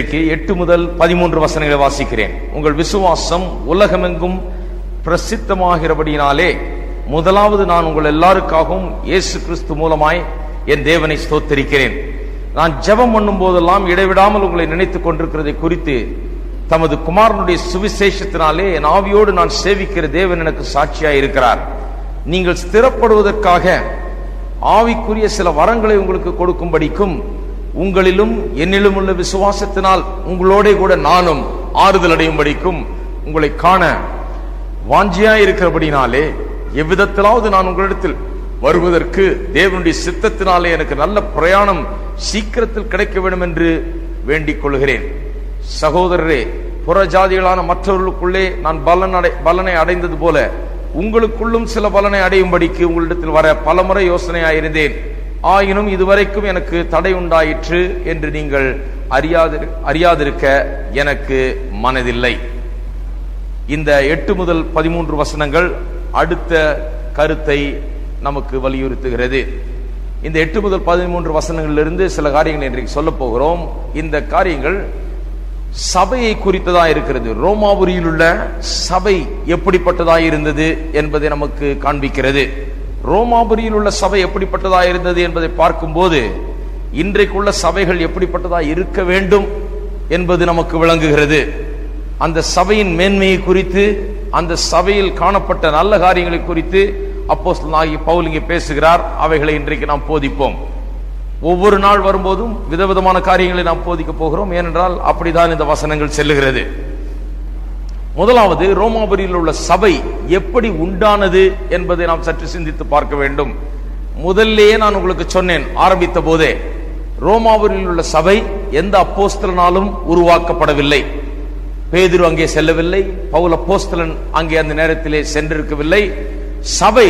இன்றைக்கு 8 முதல் 13 வசனங்களை வாசிக்கிறேன். உங்கள் விசுவாசம் உலகமெங்கும் பிரசித்தமாகிறபடியினாலே முதலாவது நான் உங்கள் எல்லாருக்காகவும் இயேசு கிறிஸ்து மூலமாய் என் தேவனை ஸ்தோத்திரிக்கிறேன். நான் ஜெபம் பண்ணும் போதெல்லாம் இடைவிடாமல் உங்களை நினைத்துக் கொண்டிருக்கிறதை குறித்து தமது குமாரனுடைய சுவிசேஷத்தினாலே என் ஆவியோடு நான் சேவிக்கிற தேவன் எனக்கு சாட்சியாய் இருக்கிறார். நீங்கள் ஸ்திரப்படுவதற்காக ஆவிக்குரிய சில வரங்களை உங்களுக்கு கொடுக்கும்படிக்கும் உங்களிலும் என்னிலும் உள்ள விசுவாசத்தினால் உங்களோட கூட நானும் ஆறுதல் அடையும்படிக்கும் உங்களை காண வாஞ்சியாய் இருக்கிறபடினாலே எவ்விதத்திலாவது நான் உங்களிடத்தில் வருவதற்கு தேவனுடைய சித்தத்தினாலே எனக்கு நல்ல பிரயாணம் சீக்கிரத்தில் கிடைக்க வேண்டும் என்று வேண்டிக் கொள்கிறேன். சகோதரரே, புற ஜாதிகளான மற்றவர்களுக்குள்ளே நான் பலனை அடைந்தது போல உங்களுக்குள்ளும் சில பலனை அடையும்படிக்கு உங்களிடத்தில் வர பலமுறை யோசனையாயிருந்தேன். ஆயினும் இதுவரைக்கும் எனக்கு தடை உண்டாயிற்று என்று நீங்கள் அறியாதிருக்க எனக்கு மனதில்லை. இந்த 8 முதல் 13 வசனங்கள் அடுத்த கருத்தை நமக்கு வலியுறுத்துகிறது. இந்த 8 முதல் 13 வசனங்களிலிருந்து சில காரியங்கள் இன்றைக்கு சொல்ல போகிறோம். இந்த காரியங்கள் சபையை குறித்ததா இருக்கிறது. ரோமாபுரியில் உள்ள சபை எப்படிப்பட்டதா இருந்தது என்பதை நமக்கு காண்பிக்கிறது. ரோமாபுரியில் உள்ள சபை எப்படிப்பட்டதா இருந்தது என்பதை பார்க்கும்போது இன்றைக்குள்ள சபைகள் எப்படிப்பட்டதா இருக்க வேண்டும் என்பது நமக்கு விளங்குகிறது. அந்த சபையின் மேன்மையை குறித்து, அந்த சபையில் காணப்பட்ட நல்ல காரியங்களை குறித்து அப்போஸ்தலனாகிய பவுல் இங்கே பேசுகிறார். அவைகளை இன்றைக்கு நாம் போதிப்போம். ஒவ்வொரு நாள் வரும்போதும் விதவிதமான காரியங்களை நாம் போதிக்க போகிறோம். ஏனென்றால் அப்படிதான் இந்த வசனங்கள் செல்லுகிறது. முதலாவது, ரோமாபுரியில் உள்ள சபை எப்படி உண்டானது என்பதை நாம் சற்று சிந்தித்து பார்க்க வேண்டும். முதல்லேயே நான் உங்களுக்கு சொன்னேன் ஆரம்பித்த போதே, ரோமாபுரியில் உள்ள சபை எந்த அப்போஸ்தலனாலும் உருவாக்கப்படவில்லை. பேதுரு அங்கே செல்லவில்லை, பவுல் அப்போஸ்தலன் அங்கே அந்த நேரத்திலே சென்றிருக்கவில்லை. சபை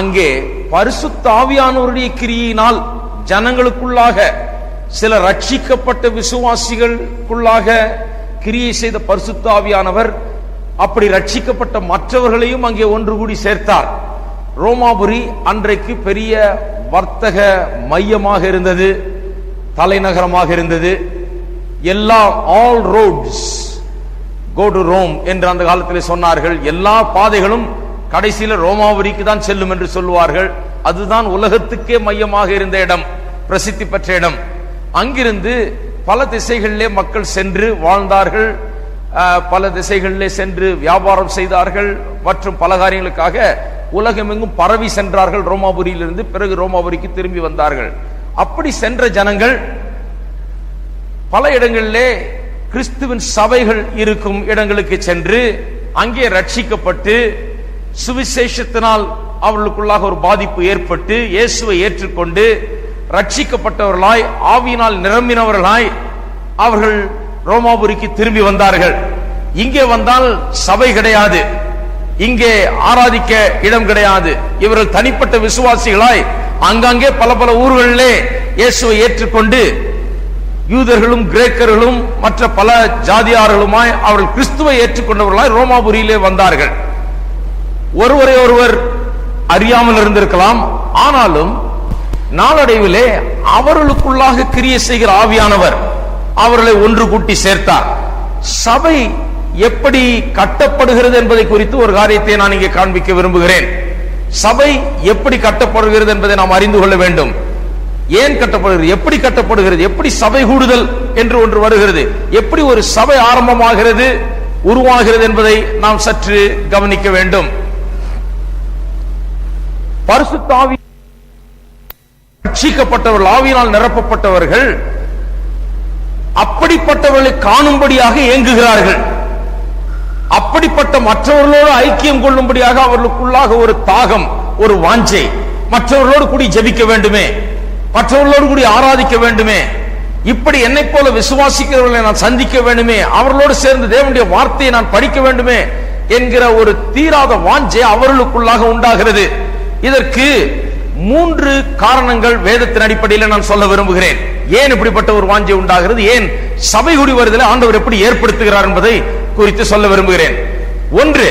அங்கே பரிசுத்த ஆவியானவருடைய கிரியினால் ஜனங்களுக்குள்ளாக, சில ரட்சிக்கப்பட்ட விசுவாசிகளுக்குள்ளாக கிரியை செய்த பரிசுத்த ஆவியானவர் அப்படி ரட்சிக்கப்பட்ட மற்றவர்களையும் அங்கே ஒன்று கூடி சேர்த்தார். ரோமாபுரி அன்றைக்கு பெரிய வர்த்தக மையமாக இருந்தது, தலைநகரமாக இருந்தது. எல்லா all roads go to Rome என்று அந்த காலத்திலே சொன்னார்கள். எல்லா பாதைகளும் கடைசியில ரோமாபுரிக்கு தான் செல்லும் என்று சொல்லுவார்கள். அதுதான் உலகத்துக்கே மையமாக இருந்த இடம், பிரசித்தி பெற்ற இடம். அங்கிருந்து பல திசைகளிலே மக்கள் சென்று வாழ்ந்தார்கள், பல திசைகளிலே சென்று வியாபாரம் செய்தார்கள் மற்றும் பல காரியங்களுக்காக உலகமெங்கும் பரவி சென்றார்கள். ரோமாபுரியிலிருந்து பிறகு ரோமாபுரிக்கு திரும்பி வந்தார்கள். அப்படி சென்ற ஜனங்கள் பல இடங்களிலே கிறிஸ்துவின் சபைகள் இருக்கும் இடங்களுக்கு சென்று அங்கே ரட்சிக்கப்பட்டு சுவிசேஷத்தினால் அவர்களுக்குள்ளாக ஒரு பாதிப்பு ஏற்பட்டு இயேசுவை ஏற்றுக்கொண்டு ரட்சிக்கப்பட்டவர்களாய் ஆவியினால் நிரம்பினவர்களாய் அவர்கள் ரோமாபுரிக்கு திரும்பி வந்தார்கள். இங்கே வந்தால் சபை கிடையாது, இங்கே ஆராதிக்க இடம் கிடையாது. இவர்கள் தனிப்பட்ட விசுவாசிகளாய் அங்கங்கே பல பல ஊர்களிலே இயேசுவை ஏற்றுக்கொண்டு யூதர்களும் கிரேக்கர்களும் மற்ற பல ஜாதியார்களுமாய் அவர்கள் கிறிஸ்துவை ஏற்றுக்கொண்டவர்களாய் ரோமாபுரியிலே வந்தார்கள். ஒருவரை ஒருவர் அறியாமல் இருந்திருக்கலாம், ஆனாலும் நாளடைவிலே அவர்களுக்குள்ளாக கிரியை செய்கிற ஆவியானவர் அவர்களை ஒன்று கூட்டி சேர்த்தார். சபை எப்படி கட்டப்படுகிறது என்பதை குறித்து ஒரு காரியத்தை நான் இங்கே காண்பிக்க விரும்புகிறேன். சபை எப்படி கட்டப்படுகிறது என்பதை நாம் அறிந்து கொள்ள வேண்டும். ஏன் கட்டப்படுகிறது, எப்படி கட்டப்படுகிறது, எப்படி சபை கூடுதல் என்று ஒன்று வருகிறது, எப்படி ஒரு சபை ஆரம்பமாகிறது, உருவாகிறது என்பதை நாம் சற்று கவனிக்க வேண்டும். பரிசுத்த ஆவி ரட்சிக்கப்பட்டவர்கள், ஆவியினால் நிரப்பப்பட்டவர்கள் அப்படிப்பட்டவர்களை காணும்படியாக ஏங்குகிறார்கள். அப்படிப்பட்ட மற்றவர்களோடு ஐக்கியம் கொள்ளும்படியாக அவர்களுக்குள்ளாக ஒரு தாகம், ஒரு வாஞ்சை, மற்றவர்களோடு கூடி ஜெபிக்க வேண்டுமே, மற்றவர்களோடு கூடி ஆராதிக்க வேண்டுமே, இப்படி என்னை போல விசுவாசிக்கிறவர்களை நான் சந்திக்க வேண்டுமே, அவர்களோடு சேர்ந்து தேவனுடைய வார்த்தையை நான் படிக்க வேண்டுமே என்கிற ஒரு தீராத வாஞ்சை அவர்களுக்குள்ளாக உண்டாகிறது. இதற்கு 3 காரணங்கள் வேதத்தின் அடிப்படையில் நான் சொல்ல விரும்புகிறேன். ஏன் இப்படிப்பட்ட ஒரு வாஞ்சை உண்டாகிறது, ஏன் சபை கூடி வருதலை ஆண்டவர் எப்படி ஏற்படுத்துகிறார் என்பதை குறித்து சொல்ல விரும்புகிறேன். 1,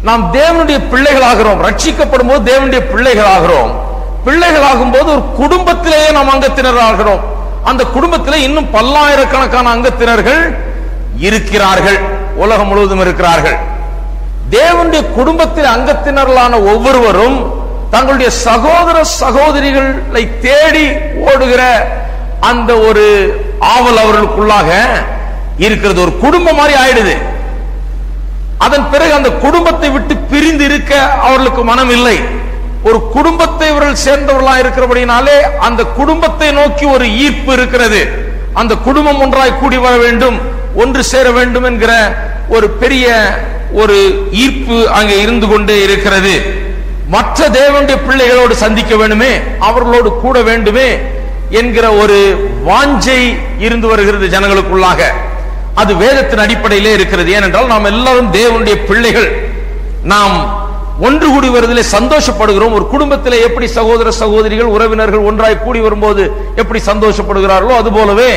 நாம் தேவனுடைய பிள்ளைகளாகிறோம். ரட்சிக்கப்படும் போது தேவனுடைய பிள்ளைகளாகிறோம். பிள்ளைகளாகும் போது ஒரு குடும்பத்திலேயே நாம் அங்கத்தினர் ஆகிறோம். அந்த குடும்பத்தில் இன்னும் பல்லாயிரக்கணக்கான அங்கத்தினர்கள் இருக்கிறார்கள், உலகம் முழுவதும் இருக்கிறார்கள். தேவனுடைய குடும்பத்தில் அங்கத்தினர்களான ஒவ்வொருவரும் தங்களுடைய சகோதர சகோதரிகளை தேடி ஓடுகிற அந்த ஒரு ஆவல் அவர்களுக்குள்ளாக இருக்கிறது. ஒரு குடும்பம் மாதிரி ஆயிடுது. அதன் பிறகு அந்த குடும்பத்தை விட்டு பிரிந்து இருக்க அவர்களுக்கு மனம் இல்லை. ஒரு குடும்பத்தை இவர்கள் சேர்ந்தவர்களாக இருக்கிறபடினாலே அந்த குடும்பத்தை நோக்கி ஒரு ஈர்ப்பு இருக்கிறது. அந்த குடும்பம் ஒன்றாய் கூடி வர வேண்டும், ஒன்று சேர வேண்டும் என்கிற ஒரு பெரிய ஒரு ஈர்ப்பு அங்கே இருந்து கொண்டே இருக்கிறது. மற்ற தேவனுடைய பிள்ளைகளோடு சந்திக்க வேண்டுமே, அவர்களோடு கூட வேண்டுமே என்கிற ஒரு வாஞ்சை இருந்து வருகிறது ஜனங்களுக்குள்ளாக. அது வேதத்தின் அடிப்படையிலே இருக்கிறது. ஏனென்றால் நாம் எல்லாரும் தேவனுடைய பிள்ளைகள். நாம் ஒன்று கூடி வருவதிலே சந்தோஷப்படுகிறோம். ஒரு குடும்பத்திலே எப்படி சகோதர சகோதரிகள் உறவினர்கள் ஒன்றாய் கூடி வரும்போது எப்படி சந்தோஷப்படுகிறார்களோ அதுபோலவே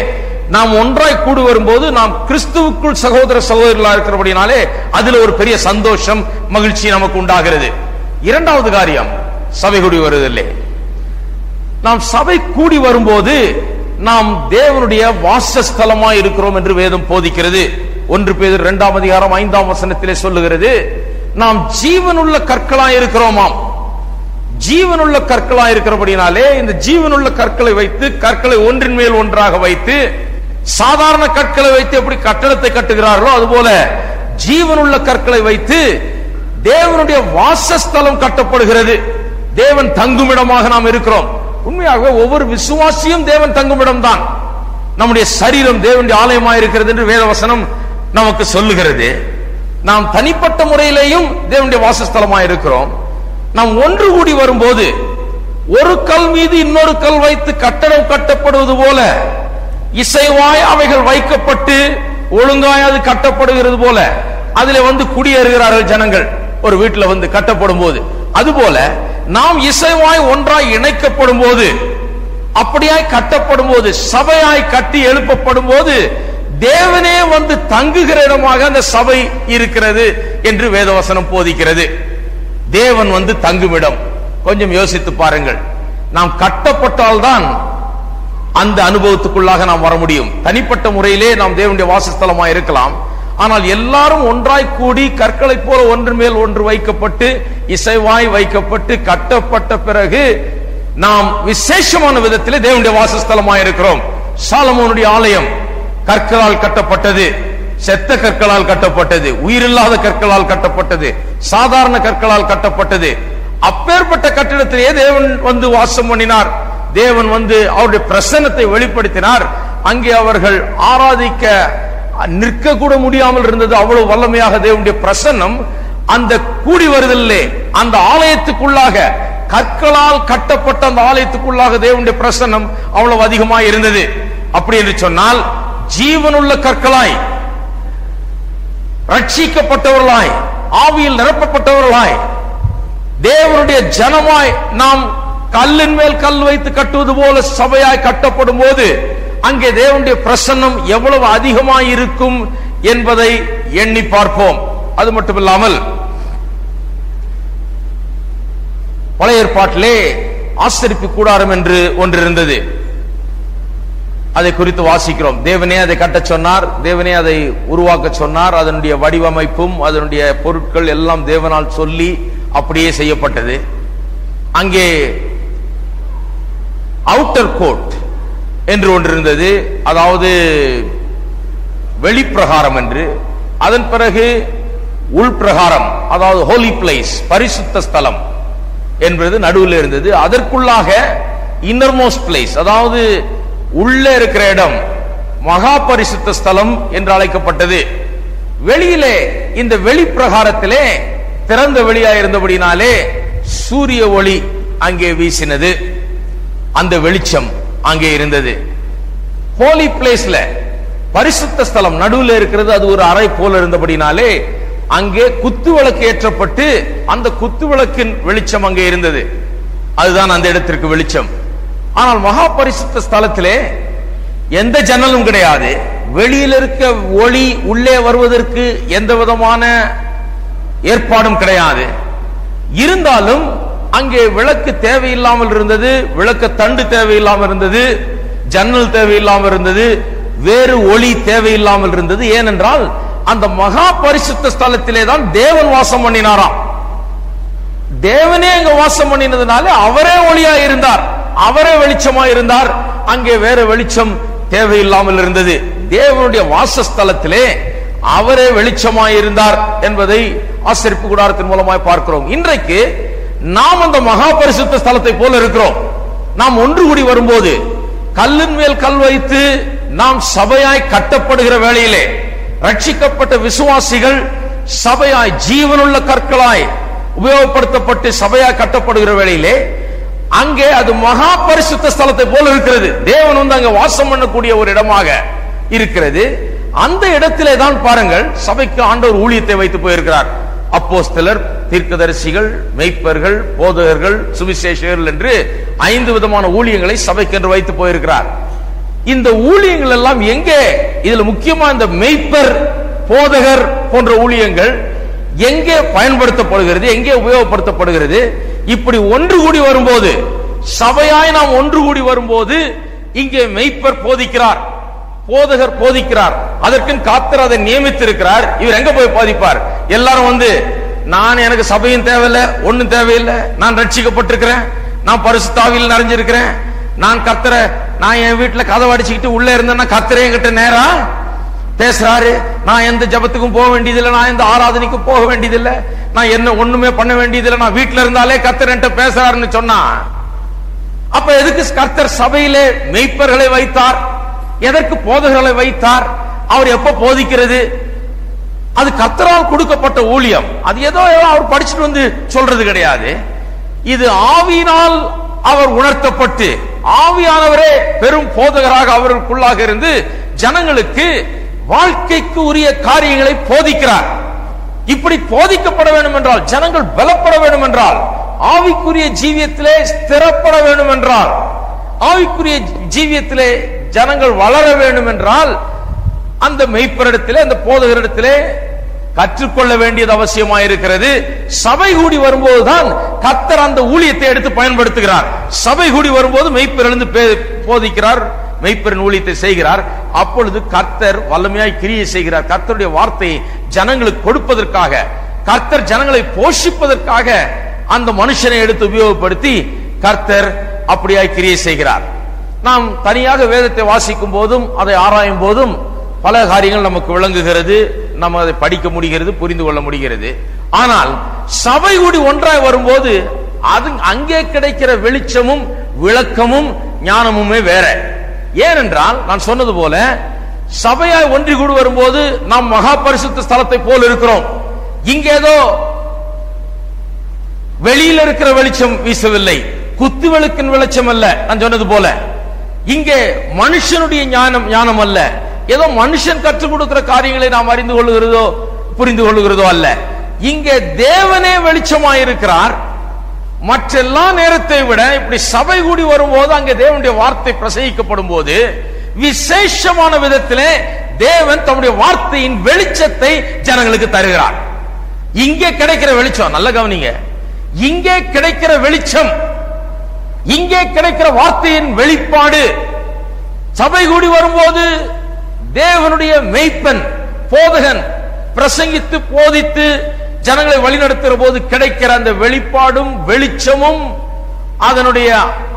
நாம் ஒன்றாய் கூடி வரும்போது நாம் கிறிஸ்துவுக்குள் சகோதர சகோதரிகளா இருக்கிறபடினாலே அதுல ஒரு பெரிய சந்தோஷம், மகிழ்ச்சி நமக்கு உண்டாகிறது. இரண்டாவது காரியம், சபை கூடி வருவதில்லை. நாம் சபை கூடி வரும்போது நாம் தேவனுடைய வாசஸ்தலமாய் இருக்கிறோம் என்று வேதம் போதிக்கிறது. 1 பேதுரு 2ஆம் அதிகாரம் 5ஆம் வசனத்திலே சொல்லுகிறது, நாம் ஜீவனுள்ள கற்களாய் இருக்கிறோமாம். ஜீவனுள்ள கற்களாய் இருக்கிறபடினாலே இந்த ஜீவனுள்ள கற்களை வைத்து, கற்களை ஒன்றின் மேல் ஒன்றாக வைத்து, சாதாரண கற்களை வைத்து எப்படி கட்டடத்தை கட்டுகிறார்களோ அதுபோல ஜீவனுள்ள கற்களை வைத்து தேவனுடைய வாசஸ்தலம் கட்டப்படுகிறது. தேவன் தங்குமிடமாக நாம் இருக்கிறோம். உண்மையாக ஒவ்வொரு விசுவாசியும் தேவன் தங்குமிடம் தான். நம்முடைய சரீரம் தேவனுடைய ஆலயமாக இருக்கிறது என்று வேதவசனம் நமக்கு சொல்லுகிறது. நாம் தனிப்பட்ட முறையிலேயும் தேவனுடைய வாசஸ்தலமாக இருக்கிறோம். நாம் ஒன்று கூடி வரும்போது ஒரு கல் மீது இன்னொரு கல் வைத்து கட்டடம் கட்டப்படுவது போல இசைவாய் அவைகள் வைக்கப்பட்டு ஒழுங்காய் அது கட்டப்படுகிறது போல அதிலே வந்து குடியேறுகிறார்கள் ஜனங்கள். ஒரு வீட்டில் வந்து கட்டப்படும் போது அதுபோல நாம் இசைவாய் ஒன்றாய் இணைக்கப்படும் போது, அப்படியாய் கட்டப்படும் போது, சபையாய் கட்டி எழுப்பப்படும் போது தேவனே வந்து தங்குகிற இடமாக அந்த சபை இருக்கிறது என்று வேதவசனம் போதிக்கிறது. தேவன் வந்து தங்குமிடம். கொஞ்சம் யோசித்து பாருங்கள். நாம் கட்டப்பட்டால்தான் அந்த அனுபவத்துக்குள்ளாக நாம் வர முடியும். தனிப்பட்ட முறையிலே நாம் தேவனுடைய வாசஸ்தலமாய் இருக்கலாம். ஆனால் எல்லாரும் ஒன்றாய் கூடி கற்களை போல ஒன்று மேல் ஒன்று வைக்கப்பட்டு இசைவாய் வைக்கப்பட்டு கட்டப்பட்ட பிறகு நாம் விசேஷமான விதத்திலே தேவனுடைய வாசஸ்தலமாய் இருக்கிறோம். சாலமோனுடைய ஆலயம் கற்களால் கட்டப்பட்டது, செத்த கற்களால் கட்டப்பட்டது, உயிரில்லாத கற்களால் கட்டப்பட்டது, சாதாரண கற்களால் கட்டப்பட்டது. அப்பேற்பட்ட கட்டிடத்திலே தேவன் வந்து வாசம் பண்ணினார். தேவன் வந்து அவருடைய பிரசன்னத்தை வெளிப்படுத்தினார். அங்கே அவர்கள் ஆராதிக்க நிற்க கூட முடியாமல் இருந்தது. அவ்வளவு வல்லமையாக தேவனுடைய பிரசன்னம் அந்த கூடி வருதலே, அந்த ஆலயத்துக்குள்ளாக, கற்களால் கட்டப்பட்ட அந்த ஆலயத்துக்குள்ளாக தேவனுடைய பிரசன்னம் அவ்வளவு அதிகமாக இருந்தது. அப்படி என்று சொன்னால் ஜீவனுள்ள கற்களாய், ரட்சிக்கப்பட்டவர்களாய், ஆவியில் நிரப்பப்பட்டவர்களாய், தேவனுடைய ஜனமாய் நாம் கல்லின் மேல் கல் வைத்து கட்டுவது போல சபையாய் கட்டப்படும் போது அங்கே தேவனுடைய பிரசன்னம் எவ்வளவு அதிகமாய் இருக்கும் என்பதை எண்ணி பார்ப்போம். அது மட்டுமில்லாமல் பழைய ஏற்பாட்டிலே ஆசரிப்பு கூடாரம் என்று ஒன்று இருந்தது. அதை குறித்து வாசிக்கிறோம். தேவனே அதை கட்ட சொன்னார், தேவனே அதை உருவாக்க சொன்னார். அதனுடைய வடிவமைப்பும் அதனுடைய பொருட்கள் எல்லாம் தேவனால் சொல்லி அப்படியே செய்யப்பட்டது. அங்கே அவுட்டர் கோர்ட் என்று ஒன்று இருந்தது, அதாவது வெளிப்பிரகாரம் என்று. அதன் பிறகு உள்பிரகாரம், அதாவது ஹோலி பிளேஸ், பரிசுத்த ஸ்தலம் என்பது நடுவில் இருந்தது. அதற்குள்ளாக இன்னர்மோஸ்ட் பிளேஸ், அதாவது உள்ளே இருக்கிற இடம், மகா பரிசுத்த ஸ்தலம் என்று அழைக்கப்பட்டது. வெளியிலே இந்த வெளிப்பிரகாரத்திலே திறந்த வெளியாக இருந்தபடினாலே சூரிய ஒளி அங்கே வீசினது, அந்த வெளிச்சம் அங்கே இருந்தது. ஹோலி பிளேஸ்ல பரிசுத்த ஸ்தலம் நடுவில் இருக்கிறது, அது ஒரு அறை போல இருந்தபடினாலே அங்கே குத்து விளக்கு ஏற்றப்பட்டு அந்த குத்து விளக்கின் வெளிச்சம் அங்கே இருந்தது. அதுதான் அந்த இடத்திற்கு வெளிச்சம். ஆனால் மகா பரிசுத்த ஸ்தலத்திலே எந்த ஜன்னலும் கிடையாது. வெளியில் இருக்க ஒளி உள்ளே வருவதற்கு எந்த விதமான ஏற்பாடும் கிடையாது. இருந்தாலும் அங்கே விளக்கு தேவையில்லாமல் இருந்தது, விளக்கு தண்டு தேவையில்லாமல் இருந்தது. ஜன்னல் தேவையில்லாமல் இருந்தது, வேறு ஒளி தேவையில்லாமல் இருந்தது. ஏனென்றால் அந்த மகா பரிசுத்த ஸ்தலத்திலே தான் தேவன் வாசம் பண்ணினாராம். தேவனே அங்க வாசம் பண்ணினதுனால அவரே ஒளியா இருந்தார், அவரே வெளிச்சமா இருந்தார். அங்கே வேற வெளிச்சம் தேவையில்லாமல் இருந்தது. தேவனுடைய வாசஸ்தலத்திலே அவரே வெளிச்சமாய் இருந்தார் என்பதை ஆசரிப்பு கூடாரத்தின் மூலமாய் பார்க்கிறோம். இன்றைக்கு நாம் அந்த மகா பரிசுத்த ஸ்தலத்தை போல இருக்கிறோம். நாம் ஒன்று கூடி வரும்போது கல்லின் மேல் கல் வைத்து நாம் சபையாய் கட்டப்படுகிற வேளையிலே ரட்சிக்கப்பட்ட விசுவாசிகள் சபையாய் ஜீவனுள்ள கற்களாய் உபயோகப்படுத்தப்பட்டு சபையாய் கட்டப்படுகிற வேளையிலே அங்கே அது மகா பரிசுத்த ஸ்தலத்தை போல இருக்கிறது. தேவன் வந்து அங்க வாசம் பண்ணக்கூடிய ஒரு இடமாக இருக்கிறது. அந்த இடத்திலே தான் பாருங்கள், சபைக்கு ஆண்டவர் ஊழியத்தை வைத்து போயிருக்கிறார். அப்போஸ்தலர், தீர்க்கதரிசிகள், மெய்ப்பர்கள், போதகர்கள், சுவிசேஷகர்கள் என்று 5 விதமான ஊழியங்களை சபைக்கு என்று வைத்து போயிருக்கிறார். இந்த ஊழியங்கள் எல்லாம் எங்கே, இதுல முக்கியமா இந்த மெய்ப்பர், போதகர் போன்ற ஊழியங்கள் எங்கே பயன்படுத்தப்படுகிறது, எங்கே உபயோகப்படுத்தப்படுகிறது? இப்படி ஒன்று கூடி வரும்போது, சபையாய் நாம் ஒன்று கூடி வரும்போது இங்கே மெய்ப்பர் போதிக்கிறார், போதகர் போதிக்கிறார். அதற்கு கர்த்தர் அதை நியமித்திருக்கிறார். இவர் எங்க போய் போதிப்பார்? எல்லாரும் வந்து நான் எனக்கு சபையும் தேவையில்லை, ஒன்னும் தேவையில்லை, நான் ரட்சிக்கப்பட்டிருக்கிறேன், நான் பரிசுத்த ஆவியில் நிறைஞ்சிருக்கிறேன், நான் கர்த்தரை, நான் என் வீட்டுல கதவை அடிச்சுக்கிட்டு உள்ள இருந்தேன்னா கர்த்தரே என்கிட்ட நேரா பேசுறாரு, நான் எந்த ஜபத்துக்கும் போக வேண்டியதில்லை, நான் எந்த ஆராதனைக்கும் போக வேண்டியதில்லை, நான் என்ன ஒண்ணுமே பண்ண வேண்டியதில்லை, நான் வீட்டுல இருந்தாலே கர்த்தர் என்கிட்ட பேசுறாருன்னு சொன்னா, அப்ப எதுக்கு கர்த்தர் சபையிலே மெய்ப்பர்களை வைத்தார்? எதற்கு போதகர்களை வைத்தார்? அவர் எப்ப போதிக்கிறது? அது கர்த்தரால் கொடுக்கப்பட்ட ஊழியம். அது ஏதோ அவர் படிச்சுட்டு வந்து சொல்றது கிடையாது. இது ஆவியினால் அவர் உணர்த்தப்பட்டு ஆவியானவரே பெரும் போதகராக அவருக்குள்ளாக இருந்து ஜனங்களுக்கு வாழ்க்கைக்கு உரிய காரியங்களை போதிக்கிறார். இப்படி போதிக்கப்பட வேண்டும் என்றால், ஜனங்கள் பலப்பட வேண்டும் என்றால், ஆவிக்குரிய ஜீவியத்திலே ஸ்திரப்பட வேண்டும் என்றால், ஆவிக்குரிய ஜீவியத்திலே ஜனங்கள் வளர வேண்டும் என்றால், அந்த மெய்ப்பரிடத்திலே, அந்த போதகரிடத்திலே கற்றுக்கொள்ள வேண்டியது அவசியமாயிருக்கிறது. சபை கூடி வரும்போதுதான் கர்த்தர் அந்த ஊழியத்தை எடுத்து பயன்படுத்துகிறார். சபை கூடி வரும்போது மெய்ப்பர் எழுந்து போதிக்கிறார், மெய்ப்பரின் ஊழியத்தை செய்கிறார். அப்பொழுது கர்த்தர் வல்லமையாய் கிரியை செய்கிறார். கர்த்தருடைய வார்த்தையை ஜனங்களுக்கு கொடுப்பதற்காக, கர்த்தர் ஜனங்களை போஷிப்பதற்காக அந்த மனுஷனை எடுத்து உபயோகப்படுத்தி கர்த்தர் அப்படியாய் கிரியை செய்கிறார். நாம் தனியாக வேதத்தை வாசிக்கும் போதும் அதை ஆராயும் போதும் பல காரியங்கள் நமக்கு விளங்குகிறது, நம்ம அதை படிக்க முடிகிறது, புரிந்து கொள்ள முடிகிறது. ஆனால் சபை கூடி ஒன்றாய் வரும்போது அது அங்கே கிடைக்கிற வெளிச்சமும் விளக்கமும் ஞானமுமே வேற. ஏனென்றால் நான் சொன்னது போல சபையாய் ஒன்றி கூடி வரும்போது நாம் மகா பரிசுத்த ஸ்தலத்தை போல் இருக்கிறோம். இங்கே ஏதோ வெளியில் இருக்கிற வெளிச்சம் வீசவில்லை, குத்து விளக்கின் வெளிச்சம் அல்ல. நான் சொன்னது போல இங்கே மனுஷனுடைய ஞானம் அல்ல, ஏதோ மனுஷன் கற்றுக் கொடுக்கிற காரியங்களை நாம் அறிந்து கொள்ளுகிறதோ புரிந்து கொள்ளுகிறதோ அல்ல. இங்கே தேவனே வெளிச்சமாயிருக்கிறார். மற்றெல்லா நேரத்தை விட இப்படி சபை கூடி வரும்போது அங்கே தேவனுடைய வார்த்தை பிரசங்கிக்கப்படும் போது விசேஷமான விதத்திலே தேவன் தம்முடைய வார்த்தையின் வெளிச்சத்தை ஜனங்களுக்கு தருகிறார். இங்கே கிடைக்கிற வெளிச்சம், நல்ல கவனிங்க, இங்கே கிடைக்கிற வெளிச்சம், இங்கே கிடைக்கிற வார்த்தையின் வெளிப்பாடு சபை கூடி வரும்போது தேவனுடைய மெய்ப்பன் போதகன் பிரசங்கித்து போதித்து ஜனங்களை வழிநடத்துகிற போது கிடைக்கிற அந்த வெளிப்பாடும் வெளிச்சமும் அதனுடைய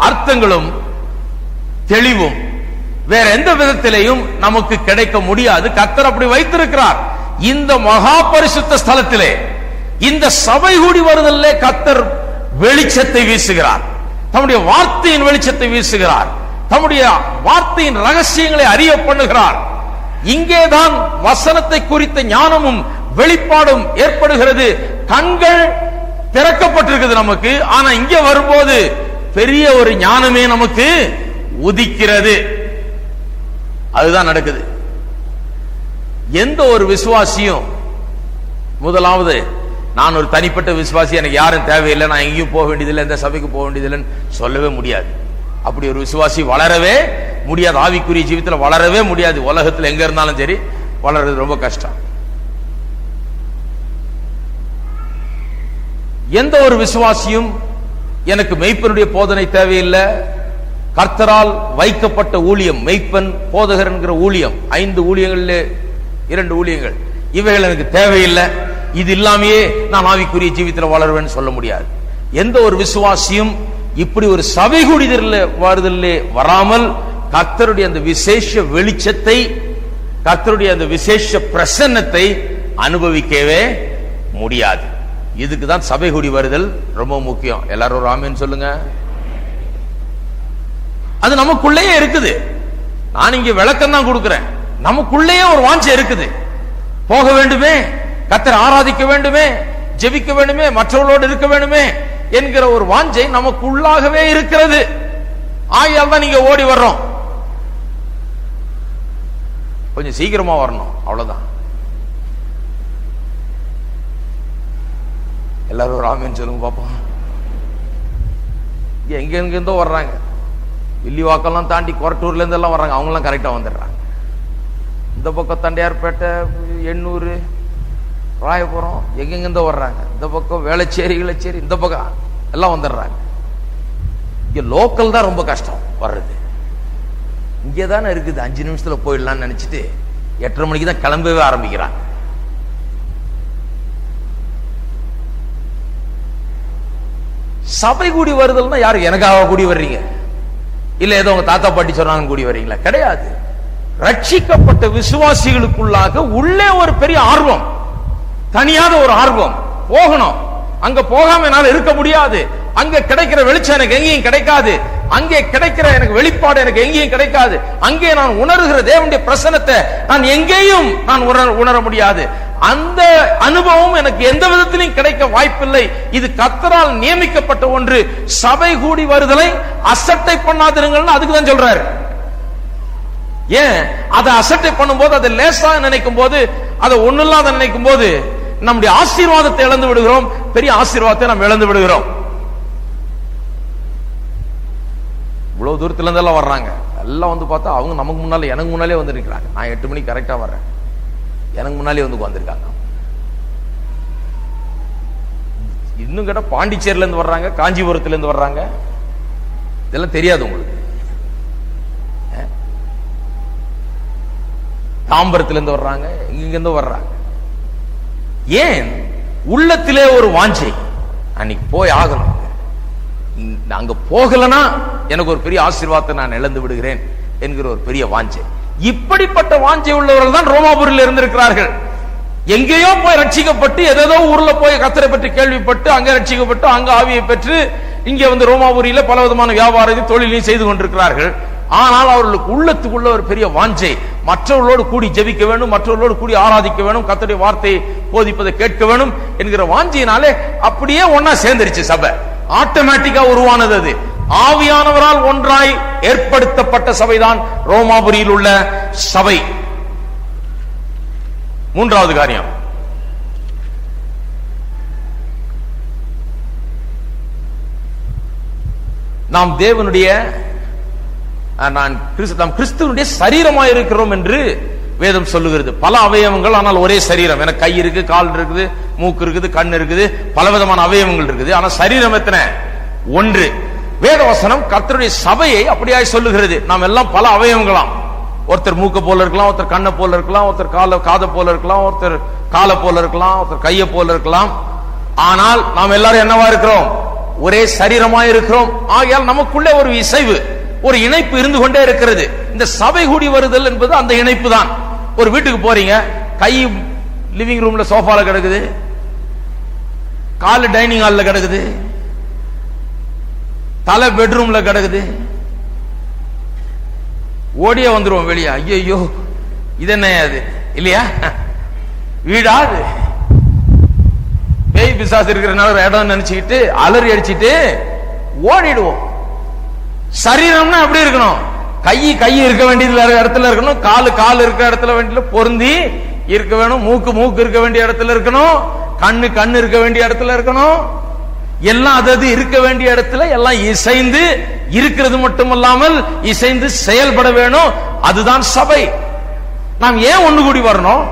அர்த்தங்களும் தெளிவும் வேற எந்த விதத்திலேயும் நமக்கு கிடைக்க முடியாது. கர்த்தர் அப்படி வைத்திருக்கிறார். இந்த மகா பரிசுத்த ஸ்தலத்திலே, இந்த சபை கூடி வருதலே கர்த்தர் வெளிச்சத்தை வீசுகிறார், தம்முடைய வார்த்தையின் வெளிச்சத்தை வீசுகிறார், தம்முடைய வார்த்தையின் ரகசியங்களை அறிய பண்ணுகிறார். இங்கேதான் வசனத்தை குறித்த ஞானமும் வெளிப்பாடும் ஏற்படுகிறது. கண்கள் திறக்கப்பட்டிருக்கிறது நமக்கு. ஆனா இங்கே வரும்போது பெரிய ஒரு ஞானமே நமக்கு உதிக்கிறது. அதுதான் நடக்குது. எந்த ஒரு விசுவாசியும் முதலாவது நான் ஒரு தனிப்பட்ட விசுவாசி, எனக்கு யாரும் தேவையில்லை, நான் எங்கேயும் போக வேண்டியதில்லை, எந்த சபைக்கு போக வேண்டியதில்லைன்னு சொல்லவே முடியாது. அப்படி ஒரு விசுவாசி வளரவே முடியாது, ஆவிக்குரிய ஜீவிதத்தில் வளரவே முடியாது. உலகத்தில் எங்க இருந்தாலும் சரி வளர்றது ரொம்ப கஷ்டம். எந்த ஒரு விசுவாசியும் எனக்கு மெய்ப்பனுடைய போதனை தேவையில்லை, கர்த்தரால் வைக்கப்பட்ட ஊழியம், மெய்ப்பன் போதகர் என்கிற ஊழியம், 5 ஊழியங்களிலே 2 ஊழியங்கள், இவைகள் எனக்கு தேவையில்லை, இது இல்லாமையே நான் ஆவிக்குரிய ஜீவித்தில் வளருவேன்னு சொல்ல முடியாது. எந்த ஒரு விசுவாசியும் இப்படி ஒரு சபை கூடிதலே வராமல் கர்த்தருடைய அந்த விசேஷ வெளிச்சத்தை, கர்த்தருடைய அந்த விசேஷ பிரசன்னத்தை அனுபவிக்கவே முடியாது. இதுக்கு தான் சபை கூடி வருதல் ரொம்ப முக்கியம். எல்லாரும் ஒரு ஆமென் சொல்லுங்க. அது நமக்குள்ளேயே இருக்குது. நான் இங்க விளக்கம் தான் கொடுக்கிறேன். நமக்குள்ளேயே ஒரு வாஞ்சை இருக்குது. போக வேண்டுமே, கர்த்தரை ஆராதிக்க வேண்டுமே, ஜெபிக்க வேண்டுமே, மற்றவர்களோடு இருக்க வேண்டுமே என்கிற ஒரு வாஞ்சை நமக்குள்ளாகவே இருக்கிறது. ஆகையால் தான் நீங்க ஓடி வர்றோம். கொஞ்சம் சீக்கிரமா வரணும், அவ்வளவுதான். எல்லாரும் ஒரு ஆமென் சொல்லுங்க பாப்போம். எங்க எங்கிருந்தோ வர்றாங்க, வில்லிவாக்கெல்லாம் தாண்டி கொரட்டூர்ல இருந்து எல்லாம் வர்றாங்க. அவங்க எல்லாம் கரெக்டா வந்துடுறாங்க. இந்த பக்கம் தண்டையார்பேட்டை, எண்ணூர், ராயபுரம், எங்கெங்கிருந்தோ வர்றாங்க. இந்த பக்கம் வேளச்சேரி, இந்த பக்கம் எல்லாம் வந்துடுறாங்க. இங்க லோக்கல் தான் ரொம்ப கஷ்டம் வர்றது. இங்கேதானே இருக்குது, 5 நிமிஷத்துல போயிடலாம்னு நினைச்சிட்டு 8:30 மணிக்கு தான் கிளம்பவே ஆரம்பிக்கிறாங்க. சபை கூடி வருதல்னா யாரு? எனக்காக கூடி வர்றீங்க? இல்ல ஏதோ உங்க தாத்தா பாட்டி சொன்னாங்க கூடி வர்றீங்களா? கிடையாது. ரட்சிக்கப்பட்ட விசுவாசிகளுக்குள்ளாக உள்ளே ஒரு பெரிய ஆர்வம், தனியாத ஒரு ஆர்வம். போகணும். அங்க போகாம என்னால இருக்க முடியாது. அங்க கிடைக்கிற வெளிச்சம் எனக்கு எங்கேயும் கிடைக்காது. அங்கே கிடைக்கிற எனக்கு வெளிப்பாடு எனக்கு எங்கேயும் கிடைக்காது. அங்கே நான் உணர்கிற தேவனுடைய பிரசன்னத்தை நான் எங்கேயும் உணர முடியாது. அந்த அனுபவம் எனக்கு எந்த விதத்திலும் கிடைக்க வாய்ப்பில்லை. இது கர்த்தரால் நியமிக்கப்பட்ட ஒன்று. சபை கூடி வருதலை அசட்டை பண்ணாதிருங்கள், அதுக்கு தான் சொல்றாரு. ஏன் அதை அசட்டை பண்ணும்போது, அதை லேசா நினைக்கும் போது, அதை ஒண்ணுல்லாத நினைக்கும் போது நம்முடைய ஆசீர்வாதத்தை இழந்து விடுகிறோம். பெரிய ஆசீர்வாதத்தை நாம் இழந்து விடுகிறோம். இவ்வளவு தூரத்துல இருந்தெல்லாம் வர்றாங்க. எல்லாம் வந்து பார்த்தா அவங்க நமக்கு முன்னாலே, எனக்கு முன்னாலே வந்து நிற்கிறாங்க. நான் 8 மணிக்கு கரெக்டா வர்றேன், எனக்கு முன்னாலே வந்து உட்கார்ந்திருக்காங்க. இன்னும் கேட்டா பாண்டிச்சேரியில இருந்து வர்றாங்க, காஞ்சிபுரத்துல இருந்து வர்றாங்க. இதெல்லாம் தெரியாது உங்களுக்கு. தாம்பரத்துல இருந்து வர்றாங்க, இங்க இருந்து வர்றாங்க. ஏன்? உள்ளத்திலே ஒரு வாஞ்சை, அன்னைக்கு போய் ஆகணும். அங்க போகலனா எனக்கு ஒரு பெரிய ஆசீர்வாதத்தை நான் இழந்து விடுகிறேன் என்கிற ஒரு பெரிய வாஞ்சை. இப்படிப்பட்ட வாஞ்சை உள்ளவர்கள் தான் ரோமாபுரியில் இருந்திருக்கிறார்கள். எங்கேயோ போய் ரட்சிக்கப்பட்டு, ஏதோ ஊர்ல போய் கர்த்தரை பற்றி கேள்விப்பட்டு, அங்க ரட்சிக்கப்பட்டு, அங்க ஆவியை பெற்று, இங்க வந்து ரோமாபுரியில பல விதமான வியாபாரத்தையும் தொழிலையும் செய்து கொண்டிருக்கிறார்கள். ஆனால் அவர்களுக்கு உள்ளத்துக்குள்ள ஒரு பெரிய வாஞ்சை, மற்றவர்களோடு கூடி ஜெபிக்க வேண்டும், மற்றவர்களோடு கூடி ஆராதிக்க வேண்டும், கர்த்தருடைய வார்த்தையை போதிப்பதை கேட்க வேண்டும் என்கிற வாஞ்சையினாலே அப்படியே ஒன்னா சேர்ந்துருச்சு சபை. ஆட்டோமேட்டிக்கா உருவானது அது. ஆவியானவரால் ஒன்றாய் ஏற்படுத்தப்பட்ட சபைதான் ரோமாபுரியில் உள்ள சபை. 3வது காரியம், நாம் தேவனுடைய நாம் கிறிஸ்துவனுடைய சரீரமாய் இருக்கிறோம் என்று வேதம் சொல்லுகிறது. பல அவயவங்கள், ஆனால் ஒரே சரீரம். எனக்கு கை இருக்கு, கால் இருக்குது, மூக்கு இருக்குது, கண் இருக்குது, பலவிதமான அவயவங்கள் இருக்குது. ஆனா சரீரம் எத்தனை? 1. வேதவசனம் கர்த்தருடைய சபையை அப்படியாய் சொல்லுகிறது. நாம் எல்லாம் பல அவயவங்களாம். ஒருத்தர் மூக்க போல இருக்கலாம், ஒருத்தர் கண்ணை போல இருக்கலாம், ஒருத்தர் காதை போல இருக்கலாம், ஒருத்தர் காலை போல இருக்கலாம், ஒருத்தர் கையை போல இருக்கலாம். ஆனால் நாம் எல்லாரும் என்னவா இருக்கிறோம்? ஒரே சரீரமாய் இருக்கிறோம். ஆகையால் நமக்குள்ளே ஒரு இசைவு, ஒரு இணைப்பு இருந்து கொண்டே இருக்கிறது. இந்த சபை கூடி வருதல் என்பது அந்த இணைப்பு தான். ஒரு வீட்டுக்கு போறீங்க, கை லிவிங் ரூம்ல சோஃபால கிடக்குது, கால் டைனிங் ஹால்ல கிடக்குது, தலை பெட்ரூம்ல கிடக்குது. ஓடியே வந்துருவோம் வெளியே. ஐயோ இது என்ன அது இல்லையா? வீடாது பேய் பிசாசு இருக்கிறனால இடம் நினைச்சுக்கிட்டு அலறி அடிச்சுட்டு ஓடிடுவோம். சரீரம்னா அப்படி இருக்கணும். கை இருக்க வேண்டியது இடத்துல இருக்கணும், கால் இருக்க இடத்துல வேண்டிய பொருந்தி இருக்க வேணும், மூக்கு இருக்க வேண்டிய இடத்துல இருக்கணும், கண்ணு இருக்க வேண்டிய இடத்துல இருக்கணும். எல்லாம் அது இருக்க வேண்டிய இடத்துல எல்லாம் இசைந்து இருக்கிறது மட்டுமல்லாமல் இசைந்து செயல்பட வேணும். அதுதான் சபை. நாம் ஏன் ஒண்ணு கூடி வரணும்?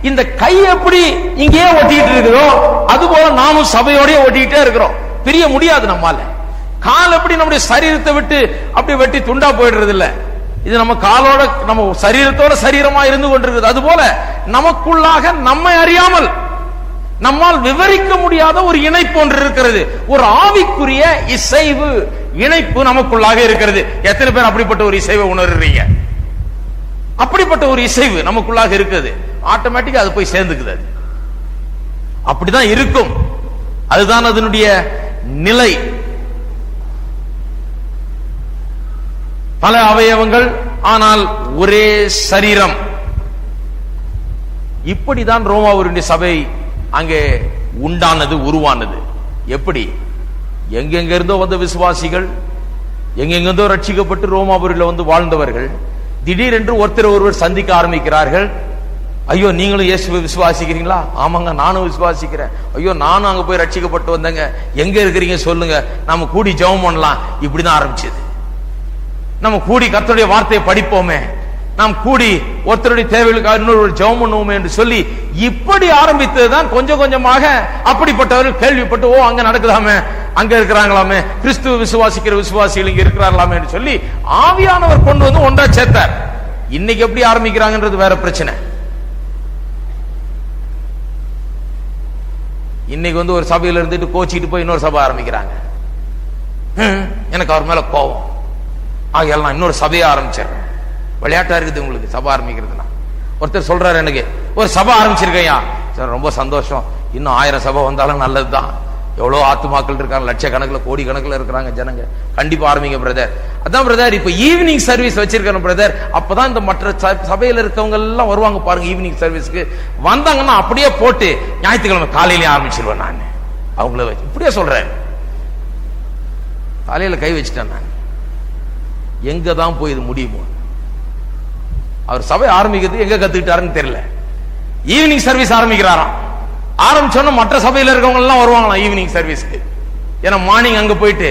இந்த கை எப்படி இங்கேயே ஒட்டிட்டு இருக்கிறோம், அது போல நாமும் சபையோடய ஒட்டிக்கிட்டே இருக்கிறோம். பிரிய முடியாது நம்மால. கால் எப்படி நம்முடைய சரீரத்தை விட்டு அப்படி வெட்டி துண்டா போயிடுறது இல்ல. இது நம்ம காலோட நம்ம சரீரத்தோட சரீரமா இருந்து கொண்டிருக்கிறது. அதுபோல நமக்குள்ளாக நம்மை அறியாமல் நம்மால் விவரிக்க முடியாத ஒரு இணைப்பு ஒன்று இருக்கிறது. ஒரு ஆவிக்குரிய இசைவு இணைப்பு நமக்குள்ளாக இருக்கிறது. எத்தனை பேர் அப்படிப்பட்ட ஒரு இசைவை உணர்றீங்க? அப்படிப்பட்ட ஒரு இசைவு நமக்குள்ளாக இருக்குது. ஆட்டோமேட்டிக்கா அது போய் சேர்ந்துக்குது. அது அப்படிதான் இருக்கும். அதுதான் அதனுடைய நிலை. பல அவயவங்கள் ஆனால் ஒரே சரீரம். இப்படிதான் ரோமாவுடைய சபை அங்கே உண்டானது, உருவானது. எப்படி? எங்கெங்க இருந்தோ வந்த விசுவாசிகள், எங்கெங்கிருந்தோ ரட்சிக்கப்பட்டு ரோமாபுரியில் வந்து வாழ்ந்தவர்கள் திடீரென்று ஒருவர் சந்திக்க ஆரம்பிக்கிறார்கள். ஐயோ, நீங்களும் இயேசுவை விசுவாசிக்கிறீங்களா? ஆமாங்க, நானும் விசுவாசிக்கிறேன். ஐயோ, நானும் அங்க போய் ரட்சிக்கப்பட்டு வந்தேங்க. எங்க இருக்கிறீங்க சொல்லுங்க, நம்ம கூடி ஜெபம் பண்ணலாம். இப்படிதான் ஆரம்பிச்சது. நம்ம கூடி கர்த்தருடைய வார்த்தையை படிப்போமே, நாம் கூடி ஒருத்தருடைய தேவைகளுக்காக இன்னொரு ஜெபம் பண்ணுவோமே என்று சொல்லி இப்படி ஆரம்பித்ததுதான். கொஞ்சம் கொஞ்சமாக அப்படிப்பட்டவர்கள் கேள்விப்பட்டு, ஓ, அங்க நடக்குதாமே, அங்க இருக்கிறாங்களாமே, கிறிஸ்துவ விசுவாசிக்கிற விசுவாசிகள் இங்க இருக்கிறார்களாமே என்று சொல்லி ஆவியானவர் கொண்டு வந்து ஒன்றா சேர்த்தார். இன்னைக்கு எப்படி ஆரம்பிக்கிறாங்கன்றது வேற பிரச்சனை. இன்னைக்கு வந்து ஒரு சபையில இருந்துட்டு கோச்சிட்டு போய் இன்னொரு சபை ஆரம்பிக்கிறாங்க. எனக்கு அவர் மேல கோபம், ஆகையால் நான் இன்னொரு சபையை ஆரம்பிச்சிடுறேன். விளையாட்டா இருக்குது உங்களுக்கு சபை ஆரம்பிக்கிறதுனா. ஒருத்தர் சொல்றாரு, எனக்கு ஒரு சபை ஆரம்பிச்சிருக்கையா சார், ரொம்ப சந்தோஷம். இன்னும் 1000 சபை வந்தாலும் நல்லதுதான். எவ்வளவு ஆத்துமாக்கள் இருக்காங்க, லட்சக்கணக்கில் கோடி கணக்கில் இருக்கிறாங்க ஜனங்க. கண்டிப்பா ஆரம்பிங்க பிரதர். அதான் பிரதர், இப்ப ஈவினிங் சர்வீஸ் வச்சிருக்கேன் பிரதர். அப்பதான் இந்த மற்ற சபையில இருக்கவங்க எல்லாம் வருவாங்க பாருங்க ஈவினிங் சர்வீஸ்க்கு. வந்தாங்கன்னா அப்படியே போட்டு ஞாயிற்றுக்கிழமை காலையிலேயே ஆரம்பிச்சிருவேன் நான். அவங்கள வச்சு இப்படியே சொல்றேன். காலையில கை வச்சுட்டேன் நான். எங்க தான் போய் இது முடியுமோ? அவர் சபை ஆரம்பிக்கிறது எங்க கத்துக்கிட்டாருன்னு தெரியல. Evening service ஆரம்பிக்கிறாராம். ஆரம்பிச்சோன்னா மற்ற சபையில இருக்கவங்க எல்லாம் வருவாங்களாம் ஈவினிங் சர்வீஸ்க்கு. ஏன்னா மார்னிங் அங்க போயிட்டு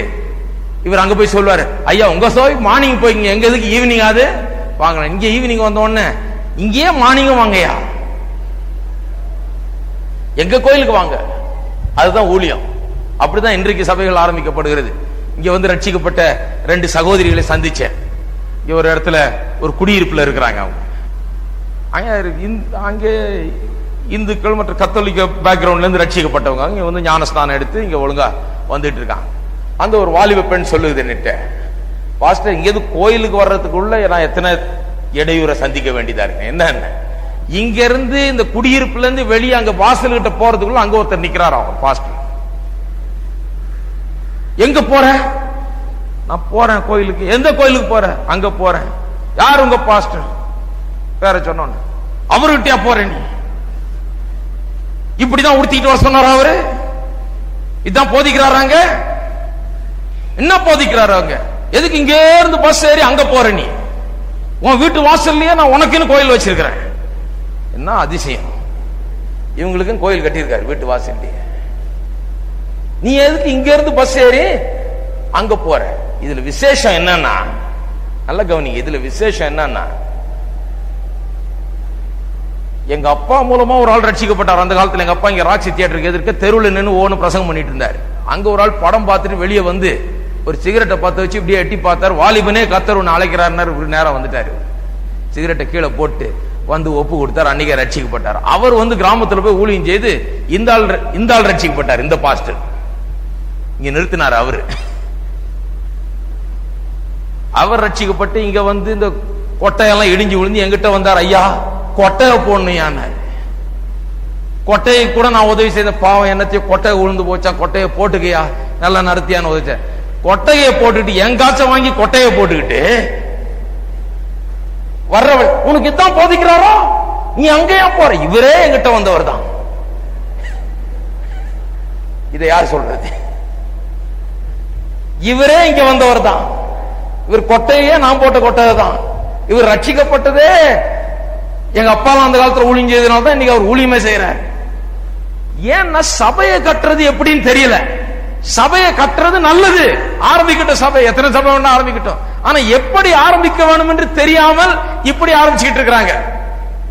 இவர் அங்க போய் சொல்வாரு, ஐயா உங்க சபை மார்னிங் போய்ங்க, எங்க எதுக்கு ஈவினிங் ஆகுது வாங்க. இங்க ஈவினிங் வந்த உடனே இங்கேயே மார்னிங்கும் வாங்கயா, எங்க கோயிலுக்கு வாங்க. அதுதான் ஊழியம். அப்படிதான் இன்றைக்கு சபைகள் ஆரம்பிக்கப்படுகிறது. இங்க வந்து ரட்சிக்கப்பட்ட 2 சகோதரிகளை சந்திச்சேன். இங்க ஒரு இடத்துல ஒரு குடியிருப்புல இருக்கிறாங்க. அவங்க அங்கே இந்துக்கள் மற்ற கத்தோலிக்க பேக்ரவுண்ட்ல இருந்து ரட்சிக்கப்பட்டவங்க. அங்க வந்து ஞானஸ்தானம் எடுத்து இங்க ஒழுங்கா வந்துட்டு இருக்காங்க. அந்த ஒரு வாலிப பெண் சொல்லுது என்னட்ட, பாஸ்டர் இங்க கோயிலுக்கு வர்றதுக்குள்ள நான் எத்தனை இடையூறை சந்திக்க வேண்டியதா இருக்கு. என்ன இங்க இருந்து இந்த குடியிருப்புல இருந்து வெளியே அங்க வாசல் கிட்ட போறதுக்குள்ள அங்க ஒருத்தர் நிக்கிறாராம் பாஸ்டர். எங்க போற? நான் போறேன் கோயிலுக்கு. எந்த கோயிலுக்கு போற? அங்க போறேன். யார் உங்க பாஸ்டர்? பேர சொன்ன. அவர்கிட்டயா போற நீ? இப்படிதான் உடுத்திட்டு வர சொன்னார் அவரு. இதான் போதிக்கிறாராங்க. என்ன போதிக்கிறாரு அவங்க? எதுக்கு இங்க இருந்து பஸ் ஏறி அங்க போற நீ? உன் வீட்டு வாசல்லையே நான் உனக்குன்னு கோயில் வச்சிருக்கிறேன். என்ன அதிசயம்! இவங்களுக்கும் கோயில் கட்டியிருக்காரு வீட்டு வாசல்லையே. நீ எதுக்கு இங்க இருந்து பஸ் ஏறி அங்க போற? இதுல விசேஷம் என்னன்னா, நல்ல கவனிங்க, இதுல விசேஷம் என்னன்னா, எங்க அப்பா மூலமா ஒரு ஆள் ரட்சிக்கப்பட்டார். அந்த காலத்துல எங்க அப்பா இங்க ராக்ஸி தியேட்டருக்கு எதிர்க்க தெருவில் நின்று ஓன்னு பிரசங்கம் பண்ணிட்டு இருந்தாரு. அங்க ஒரு ஆள் படம் பார்த்துட்டு வெளியே வந்து ஒரு சிகரெட்டை பார்த்து வச்சு இப்படியே எட்டி பார்த்தார். வாலிபனே கத்தர் ஒன்னு அழைக்கிறாரு. நேரம் வந்துட்டாரு. சிகரெட்டை கீழே போட்டு வந்து ஒப்பு கொடுத்தார். அன்னைக்கே ரட்சிக்கப்பட்டார். அவர் வந்து கிராமத்துல போய் ஊழியம் செய்து இந்த ஆள் ரட்சிக்கப்பட்டார். இந்த பாஸ்டர் இங்க நிறுத்தினார். அவர் ரட்சிக்கப்பட்டு இங்க வந்து இந்த கொட்டையெல்லாம் இடிஞ்சு விழுந்து எங்கிட்ட வந்தார். ஐயா கொட்டையை போடணும். கொட்டையை கூட நான் உதவி செய்த பாவம் என்னத்தையும் கொட்டையை விழுந்து போச்சா, கொட்டையை போட்டுக்கையா நல்லா நடத்தியான்னு உதவிச்சேன். கொட்டையை போட்டுட்டு என் காசை வாங்கி கொட்டையை போட்டுக்கிட்டு வர்றவள் உனக்கு இதான் போதிக்கிறாரோ, நீ அங்கேயா போற? இவரே எங்கிட்ட வந்தவர் தான். இதை யார் சொல்றது? இவரே இங்க வந்தவர் தான். இவர் கொட்டையே நான் போட்ட கொட்டையை தான். இவர் ரட்சிக்கப்பட்டதே எங்க அப்பாலாம் அந்த காலத்துல ஊழியம் செய்தனால தான் இன்னைக்கு அவர் ஊழியமே செய்யறாரு. ஏன்னா சபையை கட்டுறது எப்படின்னு தெரியல. சபையை கட்டுறது நல்லது, ஆரம்பிக்கட்டும் சபை, எத்தனை சபை வேணா ஆரம்பிக்கட்டும். ஆனா எப்படி ஆரம்பிக்க வேணும் என்று தெரியாமல் இப்படி ஆரம்பிச்சுக்கிட்டு இருக்கிறாங்க.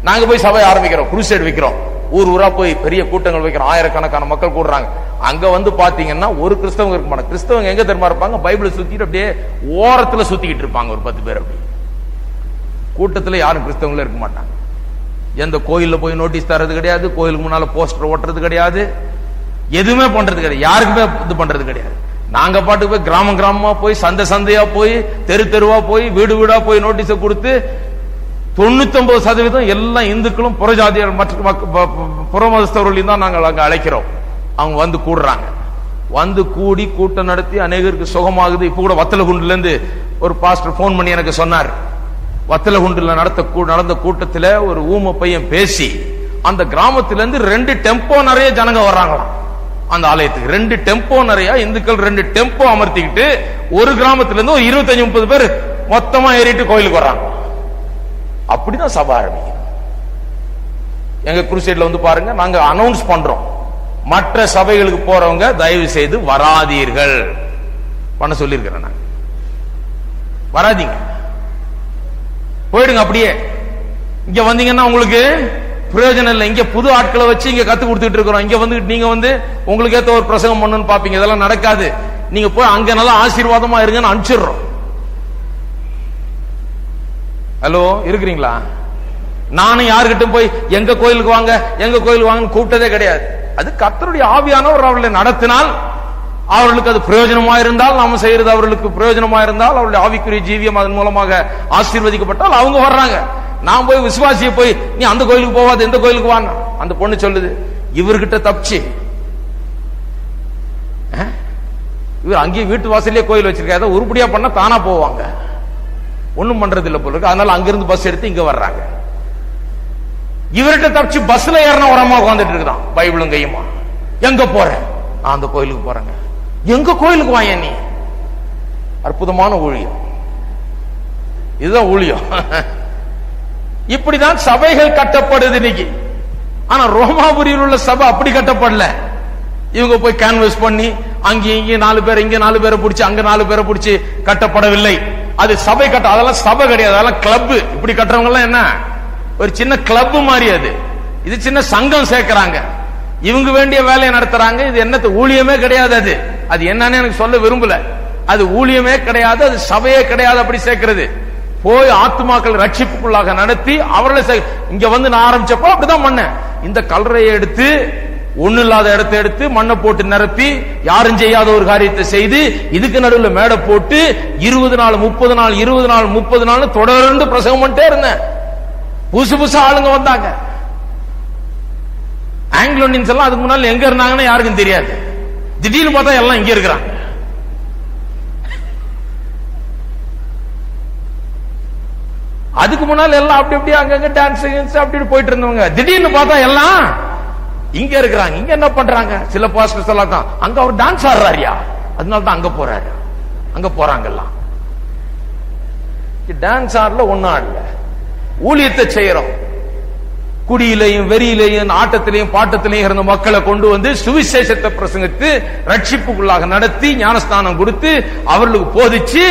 நாங்க போய் சபை ஆரம்பிக்கிறோம், குரூசேட் வைக்கிறோம், ஊர் ஊரா போய் பெரிய கூட்டங்கள் வைக்கிறோம், ஆயிரக்கணக்கான மக்கள் கூடுறாங்க. அங்க வந்து பாத்தீங்கன்னா ஒரு கிறிஸ்தவங்க இருக்க மாட்டாங்க. கிறிஸ்தவங்க எங்க தெரியுமா இருப்பாங்க? பைபிளை சுத்திட்டு அப்படியே ஓரத்துல சுத்திக்கிட்டு இருப்பாங்க, ஒரு 10 பேர். அப்படி கூட்டத்துல யாரும் கிறிஸ்தவங்களே இருக்க மாட்டாங்க. எந்த கோயில்ல போய் நோட்டீஸ் தரது கிடையாது, கோயிலுக்கு முன்னால போஸ்டர் ஓட்டுறது கிடையாது, எதுவுமே பண்றது கிடையாது, யாருக்குமே இது பண்றது கிடையாது. நாங்க பாட்டுக்கு போய் கிராமம் கிராமமா போய் சந்தை சந்தையா போய் தெரு தெருவா போய் வீடு வீடா போய் நோட்டீஸை கொடுத்து 99% எல்லாம் இந்துக்களும் புறஜாதியர் மற்ற புறமதஸ்தவர்களையும் தான் நாங்கள் அங்க அழைக்கிறோம். அவங்க வந்து கூடுறாங்க. வந்து கூடி கூட்டம் நடத்தி அநேகருக்கு சுகமாகுது. இப்ப கூட வத்தலகுண்டுல இருந்து ஒரு பாஸ்டர் போன் பண்ணி எனக்கு சொன்னார், வத்தலகுண்டுல நடந்த கூட்டத்தில் ஒரு ஊம பையன் பேசி அந்த கிராமத்திலிருந்து 2 டெம்போ நிறைய ஜனங்க வர்றாங்களாம் அந்த ஆலயத்துக்கு. 2 டெம்போ நிறைய இந்துக்கள் 2 டெம்போ அமர்த்திக்கிட்டு ஒரு கிராமத்திலிருந்து ஒரு 25-30 பேர் மொத்தமா ஏறிட்டு கோயிலுக்கு வர்றாங்க. அப்படிதான் சபை ஆரம்பிக்கும். எங்க குருசைட்ல வந்து பாருங்க, நாங்க அனௌன்ஸ் பண்றோம், மற்ற சபைகளுக்கு போறவங்க தயவு செய்து வராதீர்கள் பண்ண சொல்லியிருக்கிறேன். நான் வராதீங்க, போயிடுங்க. அப்படியே இங்க வந்தீங்கன்னா உங்களுக்கு பிரயோஜனம் இல்லை. இங்க புது ஆட்களை வச்சு இங்க கத்து கொடுத்துட்டு இருக்கிறோம். இங்க வந்து நீங்க வந்து உங்களுக்கு ஏத்த ஒரு பிரசங்கம் பண்ணணும்னு பாப்பீங்க, இதெல்லாம் நடக்காது. நீங்க போய் அங்க நல்லா ஆசீர்வாதமா இருங்கன்னு அனுப்பிச்சிடுறோம். ஹலோ, இருக்கிறீங்களா? நானும் யாருக்கிட்ட போய் எங்க கோயிலுக்கு வாங்க எங்க கோயிலுக்கு வாங்கன்னு கூப்பிட்டதே கிடையாது. அது கர்த்தருடைய ஆவியானவர் அவர்களை நடத்தினால், அவர்களுக்கு அது பிரயோஜனமா இருந்தால், நாம செய்யறது அவர்களுக்கு பிரயோஜனமா இருந்தால், அவருடைய ஆவிக்குரிய ஜீவியம் அதன் மூலமாக ஆசீர்வதிக்கப்பட்டால் அவங்க வர்றாங்க. நான் போய் விசுவாசியை போய் நீ அந்த கோயிலுக்கு போவாது எந்த கோயிலுக்கு வாங்க, அந்த பொண்ணு சொல்லுது இவர்கிட்ட தப்பிச்சு இவர் அங்கேயே வீட்டு வாசலே கோயில் வச்சிருக்காரு, ஏதோ உருப்படியா பண்ண தானா போவாங்க, ஒண்ணும் பண்றது இல்ல போல இருக்கு. அதனால அங்கிருந்து பஸ் எடுத்து இங்க வர்றாங்க. இவர்கிட்ட தப்பிச்சு பஸ்ல ஏறின ஒரு அம்மா உட்காந்துட்டு இருக்குதான், பைபிளும் கையுமா. எங்க போற? நான் அந்த கோயிலுக்கு போறேங்க. எங்க கோயிலுக்கு வாங்க நீ? அற்புதமான ஊழியம், இதுதான் ஊழியம். இப்படிதான் சபைகள் கட்டப்படுது இன்னைக்கு. ஆனா ரோமாபுரியில் உள்ள சபை அப்படி கட்டப்படல. இவங்க போய் கேன்வஸ் பண்ணி அங்கேயும் இங்கே 4 பேர், இங்க 4 பேரை பிடிச்சி அங்க 4 பேரை பிடிச்சி கட்டப்படவில்லை. அது சபை கட்ட, அதெல்லாம் சபை கிடையாது, அதெல்லாம் கிளப். இப்படி கட்டுறவங்க எல்லாம் என்ன, ஒரு சின்ன கிளப் மாதிரி. அது இது சின்ன சங்கம் சேர்க்கிறாங்க, இவங்க வேண்டிய வேலையை நடத்துறாங்க. இது என்ன ஊழியமே கிடையாது. அது அது என்னன்னு எனக்கு சொல்ல விரும்பல. அது ஊழியமே கிடையாது, அது சபையே கிடையாது. அப்படி சேர்க்கிறது போய் ஆத்துமாக்கள் ரட்சிப்புக்குள்ளாக நடத்தி அவர்களை இங்க வந்து நான் ஆரம்பிச்சப்போ அப்படிதான் பண்ணேன். இந்த கல்லறையை எடுத்து ஒண்ணு இல்லாத இடத்தை எடுத்து மண்ணை போட்டு நிரப்பி யாரும் செய்யாத ஒரு காரியத்தை செய்து இதுக்கு நடுவில் மேடை போட்டு 20 நாள் 30 நாள் 20 நாள் 30 நாள் தொடர்ந்து பிரசங்கம் பண்ணிட்டே இருந்தேன். புதுசு புதுசா ஆளுங்க வந்தாங்க. ஆங்கிலோ இந்தியன்ஸ் எல்லாம் அதுக்கு முன்னால எங்க இருந்தாங்கன்னு யாருக்கும் தெரியாது. திடீர்னு பார்த்தா எல்லாம் இங்க இருக்கிறாங்க. அதுக்கு முன்னால எல்லாம் அப்படி அப்படி அங்கங்க டான்ஸ் அப்படி போயிட்டு இருந்தவங்க திடீர்னு பார்த்தா எல்லாம் இங்க இருக்கிறாங்க. இங்க என்ன பண்றாங்க? சில பாஸ்டர்ஸ் எல்லாம் தான் அங்க அவர் டான்ஸ் ஆடுறாரியா, அதனால தான் அங்க போறாரு. அங்க போறாங்க எல்லாம். டான்ஸ் ஆடல, ஒன்னும் ஆடல, ஊழியத்தை செய்யறோம். குடியிலையும் வெறியிலையும் ஆட்டத்திலையும் பாட்டத்திலையும் இருந்த மக்களை கொண்டு வந்து சுவிசேஷத்தை பிரசங்கித்து ரட்சிப்புக்குள்ளாக நடத்தி ஞானஸ்தானம் கொடுத்து அவர்களுக்கு போதிச்சு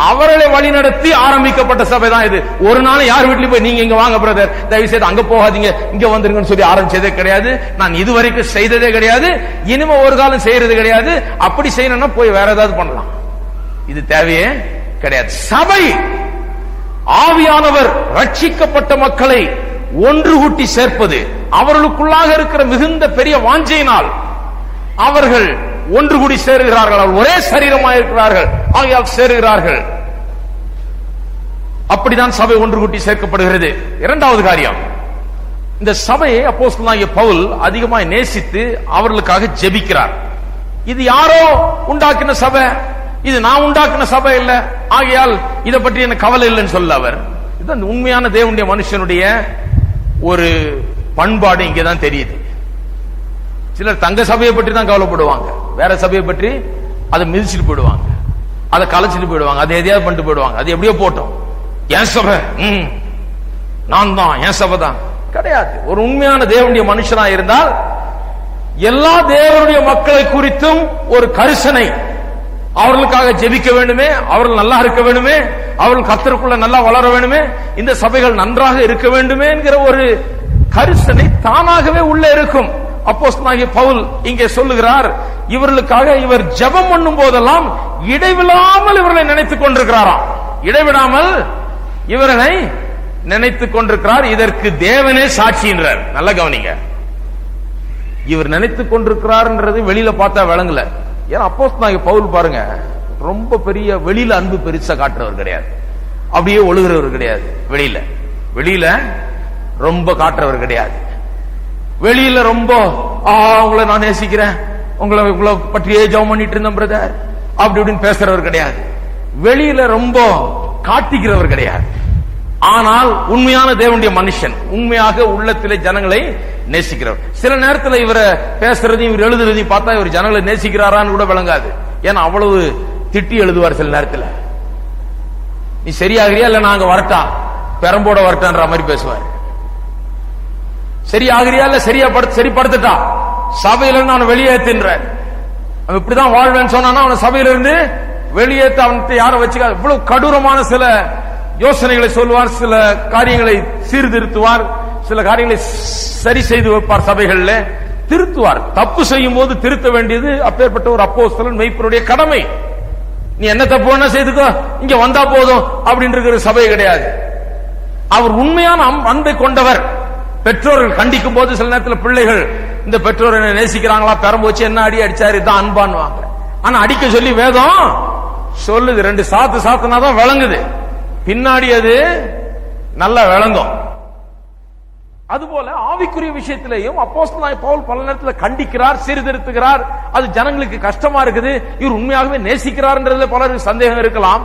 அவர்களை வழி நடத்தி ஆரம்பிக்கப்பட்ட சபை தான் இது. ஒரு நாள் யார் வீட்லயும் போய் நீங்க இங்க வாங்க பிரதர், தயவு செய்து அங்க போகாதீங்க இங்க வந்துருங்கன்னு சொல்லி ஆரம்பிச்சதே கிடையாது. நான் இதுவரைக்கும் செய்ததே கிடையாது, இனிமே ஒரு காலம் செய்யறது கிடையாது. அப்படி செய்யணும்னா போய் வேற ஏதாவது பண்ணலாம், இது தேவையே கிடையாது. சபை ஆவியானவர் ரட்சிக்கப்பட்ட மக்களை ஒன்று கூட்டி சேர்ப்பது, அவர்களுக்குள்ளாக இருக்கிற மிகுந்த பெரிய வாஞ்சையினால் அவர்கள் ஒன்று கூடி சேருகிறார்கள். அவர் ஒரே சரீரமாக இருக்கிறார்கள், ஆகையால் சேருகிறார்கள். அப்படிதான் சபை ஒன்று கூட்டி சேர்க்கப்படுகிறது. இரண்டாவது காரியம், இந்த சபையை அப்போஸ்தலனாகிய பவுல் அதிகமாக நேசித்து அவர்களுக்காக ஜெபிக்கிறார். இது யாரோ உண்டாக்கின சபை, இது நான் உண்டாக்கின சபை இல்ல, ஆகையால் இதை பற்றி எனக்கு கவலை இல்லைன்னு சொல்ல அவர். இது உண்மையான தேவனுடைய மனுஷனுடைய ஒரு பண்பாடு இங்கதான் தெரியுது. சிலர் தங்க சபையை பற்றி தான் கவலைப்படுவாங்க, வேற சபையை பற்றி அதை மிதிச்சுட்டு போயிடுவாங்க, அதை கலைச்சிட்டு போயிடுவாங்க, அதை எதையாவது பண்ணிட்டு போயிடுவாங்க. அது எப்படியோ போட்டோம், என் சபை, நான் தான், என் சபை தான் கிடையாது. ஒரு உண்மையான தேவனுடைய மனுஷனா இருந்தால் எல்லா தேவனுடைய மக்களை குறித்தும் ஒரு கரிசனை, அவர்களுக்காக ஜெபிக்க வேண்டுமே, அவர்கள் நல்லா இருக்க வேண்டுமே, அவர்கள் கர்த்தருக்குள்ள நல்லா வளர வேண்டுமே, இந்த சபைகள் நன்றாக இருக்க வேண்டுமே என்கிற ஒரு கரிசனை தானாகவே உள்ளே இருக்கும். அப்போஸ்தலனாகிய பவுல் இங்கே சொல்லுகிறார், இவர்களுக்காக இவர் ஜெபம் பண்ணும் போதெல்லாம் இடைவிடாமல் இவர்களை நினைத்துக் கொண்டிருக்கிறாராம். இடைவிடாமல் இவர்களை நினைத்துக் கொண்டிருக்கிறார். இதற்கு தேவனே சாட்சி என்றார். நல்ல கவனிங்க, இவர் நினைத்துக் கொண்டிருக்கிறார்ன்றது வெளியில பார்த்தா விளங்கல. ஏன்னா அப்போஸ்தலனாகிய பவுல் பாருங்க, ரொம்ப பெரிய வெளியில அன்பு பெருசா காட்டுறவர் கிடையாது, அப்படியே ஒழுகிறவர் கிடையாது. வெளியில ரொம்ப காட்டுறவர் கிடையாது. வெளியில ரொம்ப உங்களை நான் நேசிக்கிறேன், உங்களை பற்றியே ஜெபம் பண்ணிட்டு இருந்தேன் பிரதர் அப்படி இப்படின்னு பேசுறவர் கிடையாது. வெளியில ரொம்ப காட்டிக்கிறவர் கிடையாது. ஆனால் உண்மையான தேவனுடைய மனுஷன், உண்மையாக உள்ளத்திலே ஜனங்களை நேசிக்கிறவர். சில நேரத்தில் இவரை பேசுறதையும் இவர் எழுதுறதையும் பார்த்தா இவர் ஜனங்களை நேசிக்கிறாரான்னு கூட விளங்காது. ஏன்னா அவ்வளவு திட்டி எழுதுவார். சில நேரத்தில் நீ சரியாகிறியா இல்ல நாங்க வரட்டா பெரம்போட வரட்டான்ற மாதிரி பேசுவார். சரியாகிறியா இல்ல சரிப்படுத்தட்டா சபையில நான் வெளியேற்றின்ற அவன் இப்படிதான் வாழ்வேன்னு சொன்னானா அவனை சபையில இருந்து வெளியேற்ற அவன் யாரும் வச்சுக்க. இவ்வளவு கடூரமான சில யோசனைகளை சொல்வார், சில காரியங்களை சீர்திருத்துவார், சில காரியங்களை சரி செய்து வைப்பார், சபைகளில் திருத்துவார். தப்பு செய்யும் போது திருத்த வேண்டியது அப்பேற்பட்ட ஒரு அப்போஸ்தலன் மெய்ப்பருடைய கடமை. நீ என்ன தப்பு வேணா செய்துக்கோ, இங்க வந்தா போதும் அப்படின்னு இருக்கிற சபை கிடையாது. அவர் உண்மையான அன்பை கொண்டவர். பெற்றோர்கள் கண்டிக்கும் போது சில நேரத்தில் பிள்ளைகள் இந்த பெற்றோர் என்ன நேசிக்கிறாங்களா, பெரம்பு வச்சு என்ன அடிச்சாரு இதான் அன்பான்வாங்க. ஆனா அடிக்க சொல்லி வேதம் சொல்லுது, 2 சாத்துனாதான் விளங்குது, பின்னாடி அது நல்லா விளங்கும். அதுபோல ஆவிக்குரிய விஷயத்திலேயும் அப்போஸ்தலனாகிய பவுல் பல நேரத்தில் கண்டிக்கிறார், சீர்திருத்துகிறார். அது ஜனங்களுக்கு கஷ்டமா இருக்குது. இவர் உண்மையாகவே நேசிக்கிறார்ன்றதுல பலருக்கு சந்தேகம் இருக்கலாம்.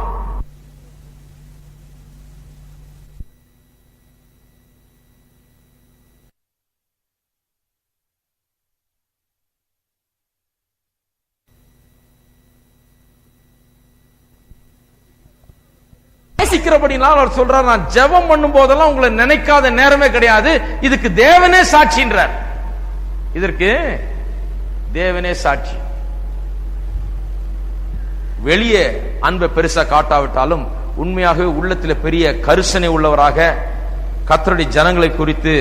நேசிக்கிறபடினால் அவர் சொல்றார், நான் ஜெபம் பண்ணும் போதெல்லாம் உங்களை நினைக்காத நேரமே கிடையாது. இதுக்கு தேவனே சாட்சின்றார். இதற்கு தேவனே சாட்சி. வெளியே அன்பை பெருசா காட்டாவிட்டாலும் உண்மையாகவே உள்ளத்தில் பெரிய கரிசனை உள்ளவராக, கர்த்தருடைய ஜனங்களை குறித்து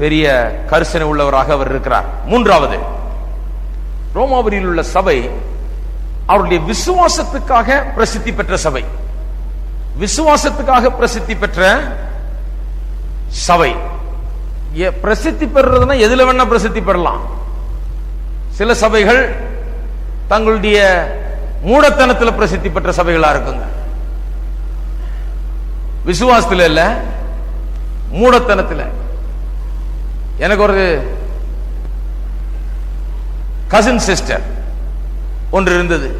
பெரிய கரிசனை உள்ளவராக அவர் இருக்கிறார். 3வது, ரோமாபுரியில் உள்ள சபை அவருடைய விசுவாசத்துக்காக பிரசித்தி பெற்ற சபை. விசுவாசத்துக்காக பிரசித்தி பெற்ற சபை. பிரசித்தி பெறுறதுன்னா எதுல வேணா பிரசித்தி பெறலாம். சில சபைகள் தங்களுடைய மூடத்தனத்தில் பிரசித்தி பெற்ற சபைகளா இருக்குங்க. விசுவாசத்தில் இல்ல, மூடத்தனத்தில். எனக்கு ஒரு கசின் சிஸ்டர் ஒன்று இருந்தது.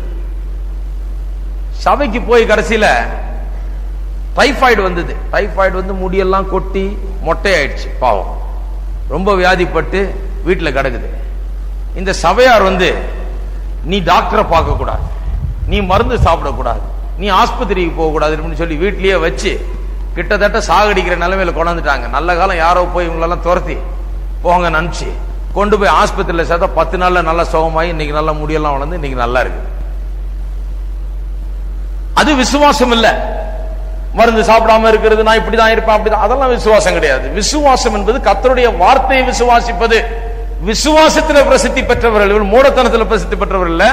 சபைக்கு போய் கடைசியில டைபாய்டு வந்தது. டைபாய்டு வந்து முடியெல்லாம் கொட்டி மொட்டையாயிடுச்சு. பாவம், ரொம்ப வியாதிப்பட்டு வீட்டில் கிடக்குது. இந்த சபையார் வந்து, நீ டாக்டரை பார்க்க கூடாது, நீ மருந்து சாப்பிடக்கூடாது, நீ ஆஸ்பத்திரிக்கு போக கூடாதுன்னு சொல்லி வீட்லயே வச்சு கிட்டத்தட்ட சாகடிக்கிற நிலைமையில கொண்டாந்துட்டாங்க. நல்ல காலம் யாரோ போய் இவங்களெல்லாம் துரத்தி போங்க நினைச்சு கொண்டு போய் ஆஸ்பத்திரியில் சேர்த்தா 10 நாள்ல நல்லா சுகமாயி இன்னைக்கு நல்லா முடியெல்லாம் வளர்ந்து இன்னைக்கு நல்லா இருக்கு. அது விசுவாசம் இல்ல. மருந்து சாப்பிடாம இருக்கிறது, நான் இப்படிதான் இருப்பேன் அப்படிதான், அதெல்லாம் விசுவாசம் கிடையாது. விசுவாசம் என்பது கர்த்தருடைய வார்த்தையை விசுவாசிப்பது. விசுவாசத்தில் பிரசித்தி பெற்றவர்கள் இவள், மூடத்தனத்தில் பிரசித்தி பெற்றவர்கள் இல்ல,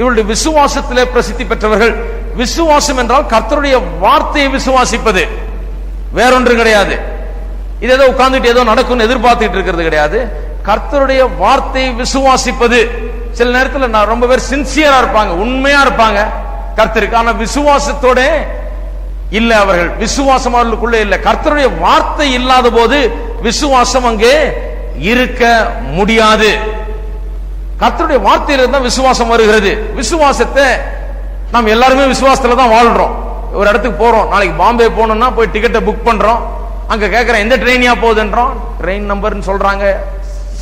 இவளுடைய விசுவாசத்திலே பிரசித்தி பெற்றவர்கள். விசுவாசம் என்றால் கர்த்தருடைய வார்த்தையை விசுவாசிப்பது, வேறொன்று கிடையாது. இது ஏதோ உட்கார்ந்துட்டு ஏதோ நடக்கும் எதிர்பார்த்துட்டு இருக்கிறது கிடையாது. கர்த்தருடைய வார்த்தையை விசுவாசிப்பது. சில நேரத்தில் நான் ரொம்ப பேர் சின்சியரா இருப்பாங்க, உண்மையா இருப்பாங்க கர்த்தருக்கு, ஆனா விசுவாசத்தோட இல்ல, அவர்கள் விசுவாசம் அவர்களுக்குள்ளே இல்ல. கர்த்தருடைய வார்த்தை இல்லாத போது விசுவாசம் அங்கே இருக்க முடியாது. கர்த்தருடைய வார்த்தையில இருந்தா விசுவாசம் வருகிறது. விசுவாசத்தை நாம் எல்லாருமே விசுவாசத்துல தான் வாழ்றோம். ஒரு இடத்துக்கு போறோம், நாளைக்கு பாம்பே போகணும்னா போய் டிக்கெட்டை புக் பண்றோம். அங்க கேட்கறேன் எந்த ட்ரெயினியா போகுதுன்றோம், ட்ரெயின் நம்பர்னு சொல்றாங்க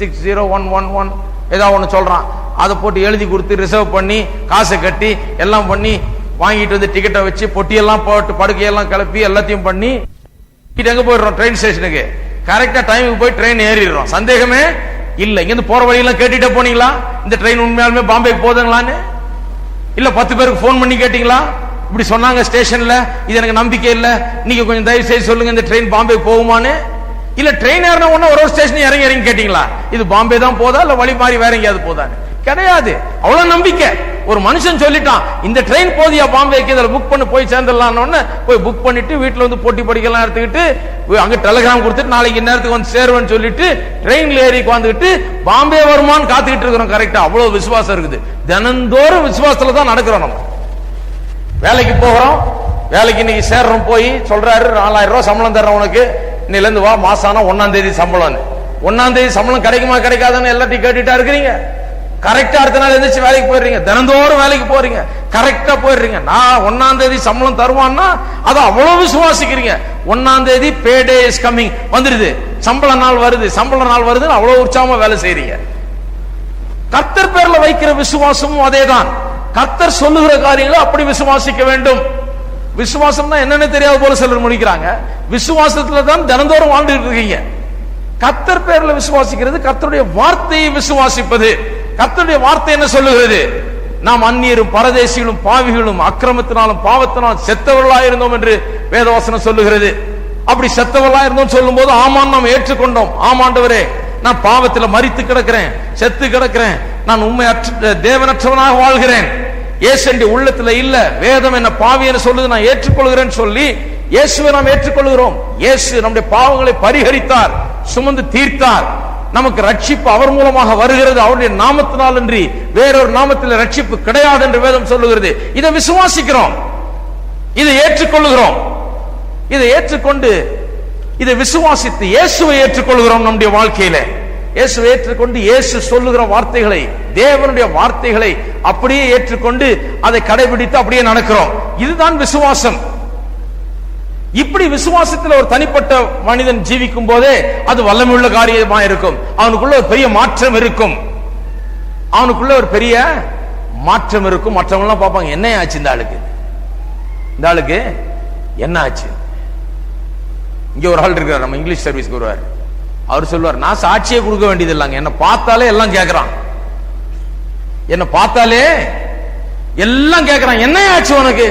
60111 ஏதாவது ஒண்ணு சொல்றான். அதை போட்டு எழுதி கொடுத்து ரிசர்வ் பண்ணி காசை கட்டி எல்லாம் பண்ணி வாங்கிட்டு வந்து டிக்கெட்டை வச்சு பொட்டியெல்லாம் போட்டு படுக்கையெல்லாம் கிளப்பி எல்லாத்தையும் பண்ணி எங்க போயிடுறோம், ட்ரெயின் ஸ்டேஷனுக்கு கரெக்டா டைமுக்கு போய் ட்ரெயின் ஏறிடுறோம். சந்தேகமே இல்ல. இங்க இருந்து போற வழியெல்லாம் கேட்டுட்டே போனீங்களா, இந்த ட்ரெயின் உண்மையாலுமே பாம்பேக்கு போதுங்களான்னு? இல்ல 10 பேருக்கு போன் பண்ணி கேட்டீங்களா, இப்படி சொன்னாங்க ஸ்டேஷன்ல, இது எனக்கு நம்பிக்கை இல்ல, நீங்க கொஞ்சம் தயவு செய்து சொல்லுங்க இந்த ட்ரெயின் பாம்பேக்கு போகுமான்னு? இல்ல ட்ரெயின் ஏறின உடனே ஒரு ஸ்டேஷன் இறங்கி இறங்கி கேட்டீங்களா இது பாம்பே தான் போதா இல்ல வழி மாறி வேற எங்கேயாவது போதா? கிடையாது. அவ்வளவு நம்பிக்கை. ஒரு மனுஷன் சொல்லிட்டான் இந்த ட்ரெயின் போதியா பாம்பேக்கு, இதில் புக் பண்ணி போய் சேர்ந்துடலான்னு போய் புக் பண்ணிட்டு வீட்டுல வந்து போட்டி படிக்கலாம் எடுத்துக்கிட்டு அங்க டெலிகிராம் கொடுத்துட்டு நாளைக்கு நேரத்துக்கு வந்து சேருவேன்னு சொல்லிட்டு ட்ரெயின்ல ஏறி உட்காந்துக்கிட்டு பாம்பே வருமானு காத்துக்கிட்டு இருக்கிறோம். கரெக்டா அவ்வளவு விசுவாசம் இருக்குது. தினந்தோறும் விசுவாசத்துல தான் நடக்கிறோம். நம்ம வேலைக்கு போகிறோம், வேலைக்கு இன்னைக்கு சேர்றோம், போய் சொல்றாரு 4000 ரூபாய் சம்பளம் தர்றேன் உனக்கு, இன்னையில இருந்து வா, மாசம் ஆனா 1ஆம் தேதி சம்பளம். 1ஆம் தேதி சம்பளம் கிடைக்குமா கிடைக்காதுன்னு எல்லாத்தையும் கேட்டுட்டா இருக்கிறீங்க. கரெக்டா அடுத்த நாள் எந்திரிச்சு வேலைக்கு போயிடுறீங்க. தினந்தோறும் வேலைக்கு போறீங்க, கரெக்டா போயிடுறீங்க. நான் 1ஆம் தேதி சம்பளம் தருவான்னா அதை அவ்வளவு விசுவாசிக்கிறீங்க. 1ஆம் தேதி பே டே இஸ் கமிங் வந்துருது, சம்பள நாள் வருது, சம்பள நாள் வருதுன்னு அவ்வளவு உற்சாகமா வேலை செய்றீங்க. கர்த்தர் பேர்ல வைக்கிற விசுவாசமும் அதேதான். கர்த்தர் சொல்லுகிற காரியங்களை அப்படி விசுவாசிக்க வேண்டும். விசுவாசம்னா என்னன்னு தெரியாத போல சிலர் முடிக்கிறாங்க. விசுவாசத்துல தான் தினந்தோறும் வாழ்ந்துட்டு இருக்கீங்க. கர்த்தர் பேர்ல விசுவாசிக்கிறது கர்த்தருடைய வார்த்தையை விசுவாசிப்பது. கர்த்தருடைய வார்த்தை என்ன சொல்லுகிறது? நாம் அந்நியரும் பரதேசிகளும் பாவிகளும் அக்கிரமத்தினாலும் பாவத்தினாலும் செத்தவர்களா இருந்தோம் என்று வேதவசனம் சொல்லுகிறது. அப்படி செத்தவர்களா இருந்தோம் சொல்லும் போது ஆமான் நாம் ஏற்றுக்கொண்டோம். ஆமாண்டவரே, நான் பாவத்தில் மரித்து கிடக்கிறேன், செத்து கிடக்கிறேன், நான் உண்மை தேவனற்றவனாக வாழ்கிறேன், இயேசுடைய உள்ளத்துல இல்ல, வேதம் என்ன பாவின்னு சொல்லுது, நான் ஏற்றுக்கொள்கிறேன் சொல்லி இயேசுவை நாம் ஏற்றுக்கொள்கிறோம். இயேசு நம்முடைய பாவங்களை பரிஹரித்தார், சுமந்து தீர்த்தார். நமக்கு ரட்சிப்பு அவர் மூலமாக வருகிறது. அவருடைய நாமத்தினால் அன்றி வேறொரு நாமத்தில் ரட்சிப்பு கிடையாது என்று வேதம் சொல்லுகிறது. இதை விசுவாசிக்கிறோம், இதை ஏற்றுக்கொள்கிறோம். இதை ஏற்றுக்கொண்டு இதை விசுவாசித்து இயேசுவை ஏற்றுக்கொள்கிறோம். நம்முடைய வாழ்க்கையில இயேசுவை ஏற்றுக்கொண்டு இயேசு சொல்லுகிற வார்த்தைகளை, தேவனுடைய வார்த்தைகளை அப்படியே ஏற்றுக்கொண்டு அதை கடைபிடித்து அப்படியே நடக்கிறோம். இதுதான் விசுவாசம். இப்படி விசுவாசத்தில் ஒரு தனிப்பட்ட மனிதன் ஜீவிக்கும் போதே அது வல்லமையுள்ள காரியமா இருக்கும். அவனுக்குள்ள ஒரு பெரிய மாற்றம் இருக்கும். அவனுக்குள்ள ஒரு பெரிய மாற்றம் இருக்கும். மற்றவங்க எல்லாம் பார்ப்பாங்க, என்ன ஆச்சு இந்த ஆளுக்கு, இந்த ஆளுக்கு என்ன ஆச்சு. இங்க ஒரு ஆள் இருக்கார், நம்ம இங்கிலீஷ் சர்வீஸ்க்கு வருவார். அவர் சொல்லுவார், நான் சாட்சியை கொடுக்க வேண்டியது இல்லைங்க, என்ன பார்த்தாலே எல்லாம் கேட்கிறான், என்ன பார்த்தாலே எல்லாம் கேட்கிறான், என்ன ஆச்சு உனக்கு,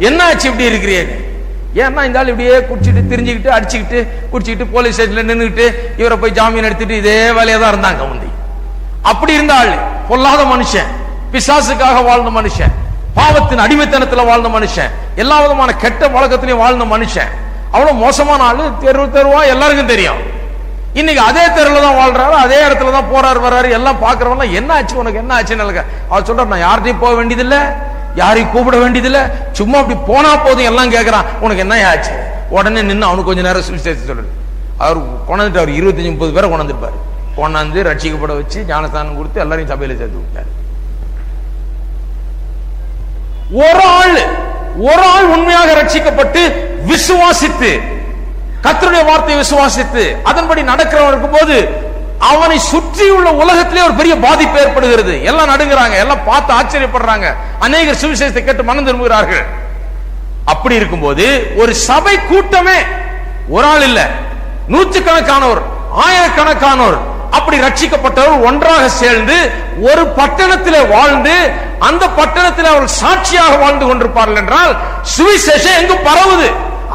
என்ன ஆச்சு இப்படி இருக்கிறீங்க. ஏன்னா இந்த ஆள் இப்படியே குடிச்சிட்டு திரிஞ்சுக்கிட்டு அடிச்சுக்கிட்டு குடிச்சிக்கிட்டு போலீஸ் ஸ்டேஷன்ல நின்றுட்டு இவரை போய் ஜாமீன் எடுத்துட்டு இதே வேலையா தான் இருந்தாங்க முந்தி. அப்படி இருந்த ஆள் பொல்லாத மனுஷன், பிசாசுக்காக வாழ்ந்த மனுஷன், பாவத்தின் அடிமைத்தனத்துல வாழ்ந்த மனுஷன், எல்லா விதமான கெட்ட வழக்கத்திலையும் வாழ்ந்த மனுஷன், அவ்வளவு மோசமான ஆளு. தெருவா எல்லாருக்கும் தெரியும். இன்னைக்கு அதே தெருவில் தான் வாழ்றாரு, அதே இடத்துல தான் போறாரு வர்றாரு. எல்லாம் பாக்குறவங்க என்ன ஆச்சு உனக்கு, என்ன ஆச்சுன்னு அவர் சொல்றாரு, நான் யார்கிட்டையும் போக வேண்டியதில்லை, யாரையும் கூப்பிட வேண்டியதில்லை, சும்மா அப்படி போனா போதும் எல்லாம் கேட்கறான், உனக்கு என்ன ஆச்சு. உடனே நின்று அவனுக்கு கொஞ்ச நேரம் சுவிசேஷம் சொல்றாரு. அவர் கொண்டாந்துட்டு அவர் 25-30 பேரை கொண்டாந்துருப்பாரு. கொண்டாந்து ரட்சிக்கப்பட வச்சு ஞானஸ்தானம் கொடுத்து எல்லாரையும் சபையில சேர்த்து விட்டாரு. ஒரு ஆள் உண்மையாக ரட்சிக்கப்பட்டு விசுவாசித்து கர்த்தருடைய வார்த்தையை விசுவாசித்து அதன்படி நடக்கிறவன் இருக்கும்போது அவனை சுற்றியுள்ள உலகத்திலே ஒரு பெரிய பாதிப்பு ஏற்படுகிறது. எல்லாம் நடுங்குறாங்க, எல்லாம் பார்த்து ஆச்சரியப்படுறாங்க, அநேகர் சுவிசேஷத்தை கேட்டு மனம் திரும்புகிறார்கள். அப்படி இருக்கும்போது ஒரு சபை கூட்டமே, ஒரு ஆள் இல்ல, நூற்றுக்கணக்கானோர், ஆயிரக்கணக்கானோர் அப்படி ரட்சிக்கப்பட்டவர் ஒன்றாக சேர்ந்து ஒரு பட்டணத்திலே வாழ்ந்து அந்த பட்டணத்தில் அவர்கள் சாட்சியாக வாழ்ந்து கொண்டிருப்பார்கள் என்றால் சுவிசேஷம் எங்கு பரவுது.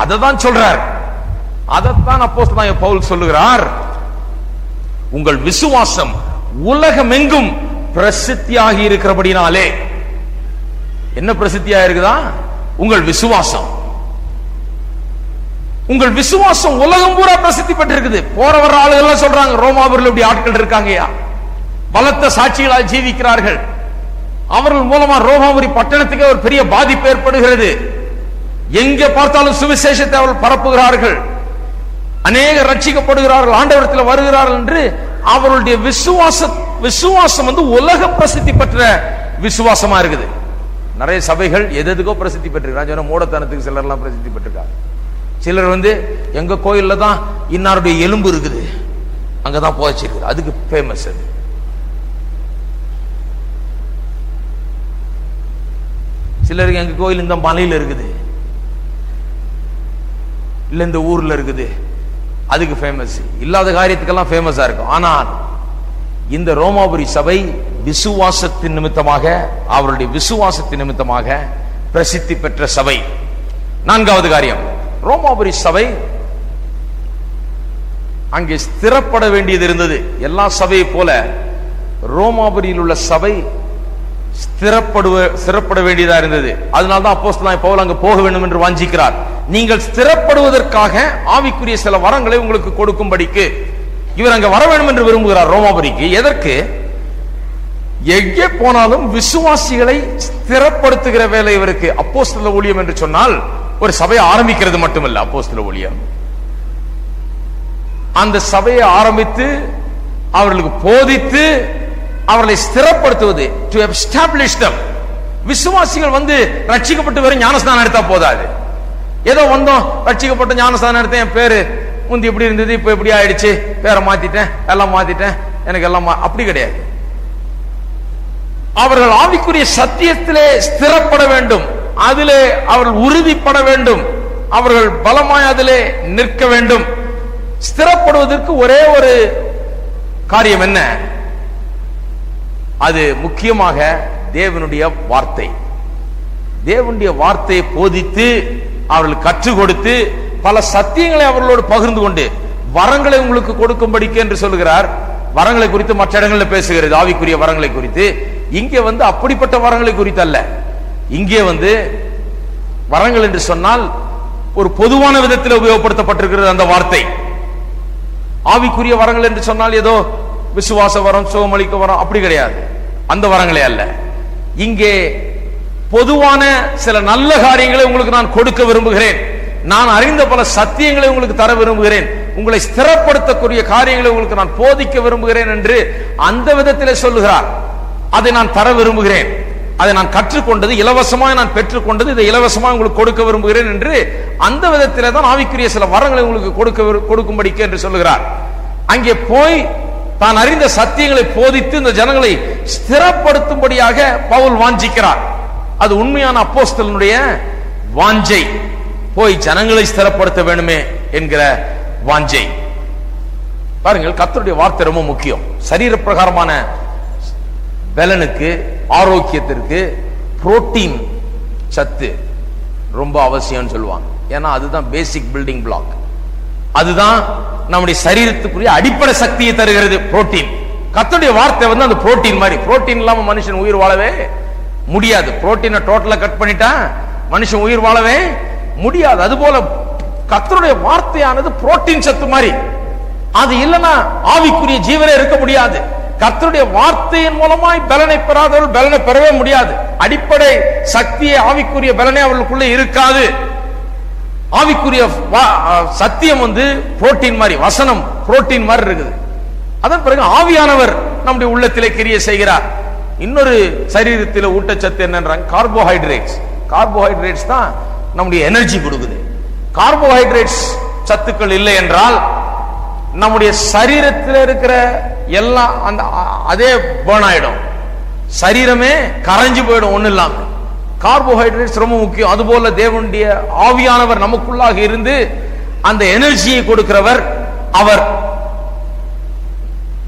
அதைதான் சொல்றார். அதைத்தான் அப்போஸ்தலனாகிய பவுல் சொல்லுகிறார், உங்கள் விசுவாசம் உலகமெங்கும் பிரசித்தியாகி இருக்கிறபடினாலே. என்ன பிரசித்தியா இருக்குதா? உங்கள் விசுவாசம். உங்கள் விசுவாசம் உலகம் பூரா பிரசித்தி பெற்றிருக்குது. போற வர ஆளுகள் சொல்றாங்க, ரோமாபுரில் இப்படி ஆட்கள் இருக்காங்கயா, பலத்த சாட்சிகளால் ஜீவிக்கிறார்கள், அவர்கள் மூலமா ரோமாபுரி பட்டணத்துக்கு ஒரு பெரிய பாதிப்பு ஏற்படுகிறது. எங்கே பார்த்தாலும் சுவிசேஷத்தை அவர்கள் பரப்புகிறார்கள், அநேக ரட்சிக்கப்படுகிறார்கள், ஆண்டவரத்தில் வருகிறார்கள் என்று அவர்களுடைய விசுவாசம் வந்து உலக பிரசித்தி பெற்ற விசுவாசமா இருக்குது. நிறைய சபைகள் எதுக்கோ பிரசித்தி பெற்றிருக்காங்க. மூடத்தனத்துக்கு சிலர் எல்லாம் பிரசித்தி பெற்றிருக்காங்க. சிலர் வந்து எங்க கோயில்ல தான் இன்னாருடைய எலும்பு இருக்குது, அங்கதான் போச்சிருக்கு, அதுக்கு ஃபேமஸ். அது சிலருக்கு எங்க கோயில் இந்த மலையில இருக்குது, இல்ல இந்த ஊர்ல இருக்குது, அதுக்கு ஃபேமஸ். இல்லாத காரியத்துக்கெல்லாம் ஃபேமஸா இருக்கும். ஆனால் இந்த ரோமாபுரி சபை விசுவாசத்தின் நிமித்தமாக, அவருடைய விசுவாசத்தின் நிமித்தமாக பிரசித்தி பெற்ற சபை. நான்காவது காரியம், ரோமாபுரி சபை அங்கே ஸ்திரப்பட வேண்டியது இருந்தது. எல்லா சபையை போல ரோமாபுரியில் உள்ள சபை ஸ்திரப்பட வேண்டியதா இருந்தது. அதனால்தான் அப்போஸ்தலனாகிய பவுல் அங்கு போக வேண்டும் என்று வாஞ்சிக்கிறார். நீங்கள் ஸ்திரப்படுவதற்காக ஆவிக்குரிய சில வரங்களை உங்களுக்கு கொடுக்கும்படிக்கு இவர் அங்க வர வேண்டும் என்று விரும்புகிறார் ரோமாபுரிக்கு. எதற்கு? எங்கே போனாலும் விசுவாசிகளை ஸ்திரப்படுத்துகிற வேலை இவருக்கு. அப்போஸ்தல ஊழியம் என்று சொன்னால் ஒரு சபையை ஆரம்பிக்கிறது மட்டுமல்ல. அப்போஸ்தல ஊழியம் அந்த சபையை ஆரம்பித்து அவர்களுக்கு போதித்து அவர்களை ஸ்திரப்படுத்துவது. To establish them. விசுவாசிகள் வந்து ரட்சிக்கப்பட்டு வெறும் ஞானஸ்நானம் எடுத்தா போதாது. ஏதோ வந்தோம் ரட்சிக்கப்பட்ட ஞானஸ்நானம் எடுத்தேன், என் பேரு முந்தி இப்படி இருந்தது இப்ப இப்படி ஆயிடுச்சு, பேரை மாத்திட்டேன் எல்லாம் மாத்திட்டேன் எனக்கு எல்லாம் அப்படி கிடையாது. அவர்கள் ஆவிக்குரிய சத்தியத்திலே ஸ்திரப்பட வேண்டும், அதிலே அவர்கள் உறுதிப்பட வேண்டும், அவர்கள் பலமாய் அதிலே நிற்க வேண்டும். ஸ்திரப்படுவதற்கு ஒரே ஒரு காரியம் என்ன? அது முக்கியமாக தேவனுடைய வார்த்தை. தேவனுடைய வார்த்தையை போதித்து அவர்கள் கற்றுக் கொடுத்து பல சத்தியங்களை அவர்களோடு பகிர்ந்து கொண்டு வரங்களை உங்களுக்கு கொடுக்கும்படிக்கு என்று சொல்லுகிறார். வரங்களை குறித்து மற்ற இடங்களில் பேசுகிறது, ஆவிக்குரிய வரங்களை குறித்து. இங்கே வந்து அப்படிப்பட்ட வரங்களை குறித்து அல்ல. இங்கே வந்து வரங்கள் என்று சொன்னால் ஒரு பொதுவான விதத்தில் உபயோகப்படுத்தப்பட்டிருக்கிறது அந்த வார்த்தை. ஆவிக்குரிய வரங்கள் என்று சொன்னால் ஏதோ விசுவாச வரம், சுகமளிக்க வரம் அப்படி கிடையாது. அந்த வரங்களே அல்ல. இங்கே பொதுவான சில நல்ல காரியங்களை உங்களுக்கு நான் கொடுக்க விரும்புகிறேன், நான் அறிந்த பல சத்தியங்களை உங்களுக்கு தர விரும்புகிறேன், உங்களை ஸ்திரப்படுத்தக்கூடிய காரியங்களை உங்களுக்கு நான் போதிக்க விரும்புகிறேன் என்று அந்த விதத்திலே சொல்லுகிறார். அதை நான் தர விரும்புகிறேன், அதை நான் கற்றுக்கொண்டது இலவசமாக நான் பெற்றுக்கொண்டது, இதை இலவசமாக உங்களுக்கு கொடுக்க விரும்புகிறேன் என்று அந்த விதத்திலே தான் ஆவிக்குரிய சில வரங்களை உங்களுக்கு கொடுக்கும்படிக்கு என்று சொல்லுகிறார். அங்கே போய் தான் அறிந்த சத்தியங்களை போதித்து இந்த ஜனங்களை ஸ்திரப்படுத்தும்படியாக பவுல் வாஞ்சிக்கிறார். அது உண்மையான அப்போஸ்தலனுடைய வாஞ்சை. போய் ஜனங்களை ஸ்திரப்படுத்த வேண்டுமே என்கிற வாஞ்சை. பாருங்கள், கர்த்தருடைய வார்த்தை ரொம்ப முக்கியம். சரீர பிரகாரமான பலனுக்கு, ஆரோக்கியத்திற்கு புரோட்டீன் சத்து ரொம்ப அவசியம் சொல்லுவாங்க. ஏன்னா அதுதான் பேசிக் பில்டிங் பிளாக், அதுதான் நம்முடைய சரீரத்துக்குரிய அடிப்படை சக்தியை தருகிறது புரோட்டீன். கர்த்தருடைய வார்த்தை வந்து அந்த புரோட்டீன் மாதிரி. புரோட்டீன் இல்லாம மனுஷன் உயிர் வாழவே முடியாது. புரோட்டீனை டோட்டலா கட் பண்ணிட்டா மனுஷன் உயிர் வாழவே முடியாது. அதுபோல கர்த்தருடைய வார்த்தையானது புரோட்டீன் சத்து மாதிரி. அது இல்லைன்னா ஆவிக்குரிய ஜீவனே இருக்க முடியாது. கர்த்தருடைய வார்த்தையின் மூலமாய் பலனை பெறாதவர்கள் பலனை பெறவே முடியாது. அடிப்படை சக்தியை, ஆவிக்குரிய பலனை அவர்களுக்குள்ள இருக்காது. ஆவிக்குரிய சத்தியம் வந்து புரோட்டீன் மாதிரி, வசனம் புரோட்டீன் மாதிரி இருக்குது. அதன் பிறகு ஆவியானவர் நம்முடைய உள்ளத்திலே கிரியை செய்கிறார். இன்னொரு சரீரத்தில் ஊட்டச்சத்து என்னன்றாங்க, கார்போஹைட்ரேட்ஸ். கார்போஹைட்ரேட்ஸ் தான் நம்முடைய எனர்ஜி கொடுக்குது. கார்போஹைட்ரேட்ஸ் சத்துக்கள் இல்லை என்றால் நம்முடைய சரீரத்தில் இருக்கிற எல்லாம் அந்த அதே பேர்ன் ஆயிடும், சரீரமே கரைஞ்சு போயிடும் ஒண்ணு இல்லாம. கார்போஹைட்ரேட்ஸ் ரொம்ப முக்கியம். அதுபோல தேவனுடைய ஆவியானவர் நமக்குள்ளாக இருந்து அந்த எனர்ஜியை கொடுக்கிறவர் அவர்.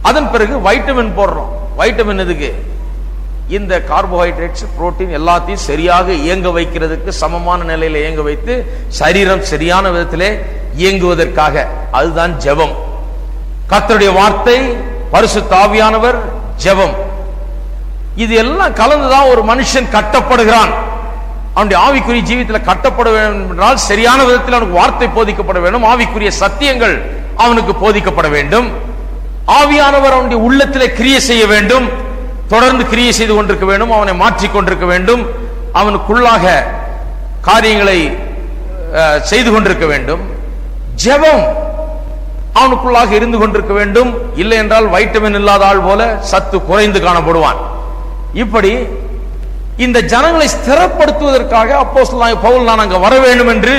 அதன் பிறகு வைட்டமின் போடுறோம். வைட்டமின் எதுக்கு? இந்த கார்போஹைட்ரேட்ஸ், புரோட்டீன் எல்லாத்தையும் சரியாக இயங்க வைக்கிறதுக்கு, சமமான நிலையில இயங்க வைத்து சரீரம் சரியான விதத்திலே இயங்குவதற்காக. அதுதான் ஜெபம். கர்த்தருடைய வார்த்தை, பரிசுத்த ஆவியானவர், ஜெபம், இது எல்லாம் கலந்துதான் ஒரு மனுஷன் கட்டப்படுகிறான். அவனுடைய ஆவிக்குரிய ஜீவிதத்தில் கட்டப்பட வேண்டும் என்றால் சரியான விதத்தில் அவனுக்கு வார்த்தை போதிக்கப்பட வேண்டும், ஆவிக்குரிய சத்தியங்கள் அவனுக்கு போதிக்கப்பட வேண்டும், ஆவியானவர் அவனுடைய உள்ளத்திலே கிரியை செய்ய வேண்டும், தொடர்ந்து கிரியை செய்து கொண்டிருக்க வேண்டும், அவனை மாற்றிக் கொண்டிருக்க வேண்டும், அவனுக்குள்ளாக காரியங்களை செய்து கொண்டிருக்க வேண்டும். ஜெபம் அவனுக்குள்ளாக இருந்து கொண்டிருக்க வேண்டும். இல்லை என்றால் வைட்டமின் இல்லாத ஆள் போல சத்து குறைந்து காணப்படுவான். இப்படி இந்த ஜனங்களை ஸ்திரப்படுத்துவதற்காக அப்போஸ்தலனாகிய பவுல் நான் அங்க வர வேண்டும் என்று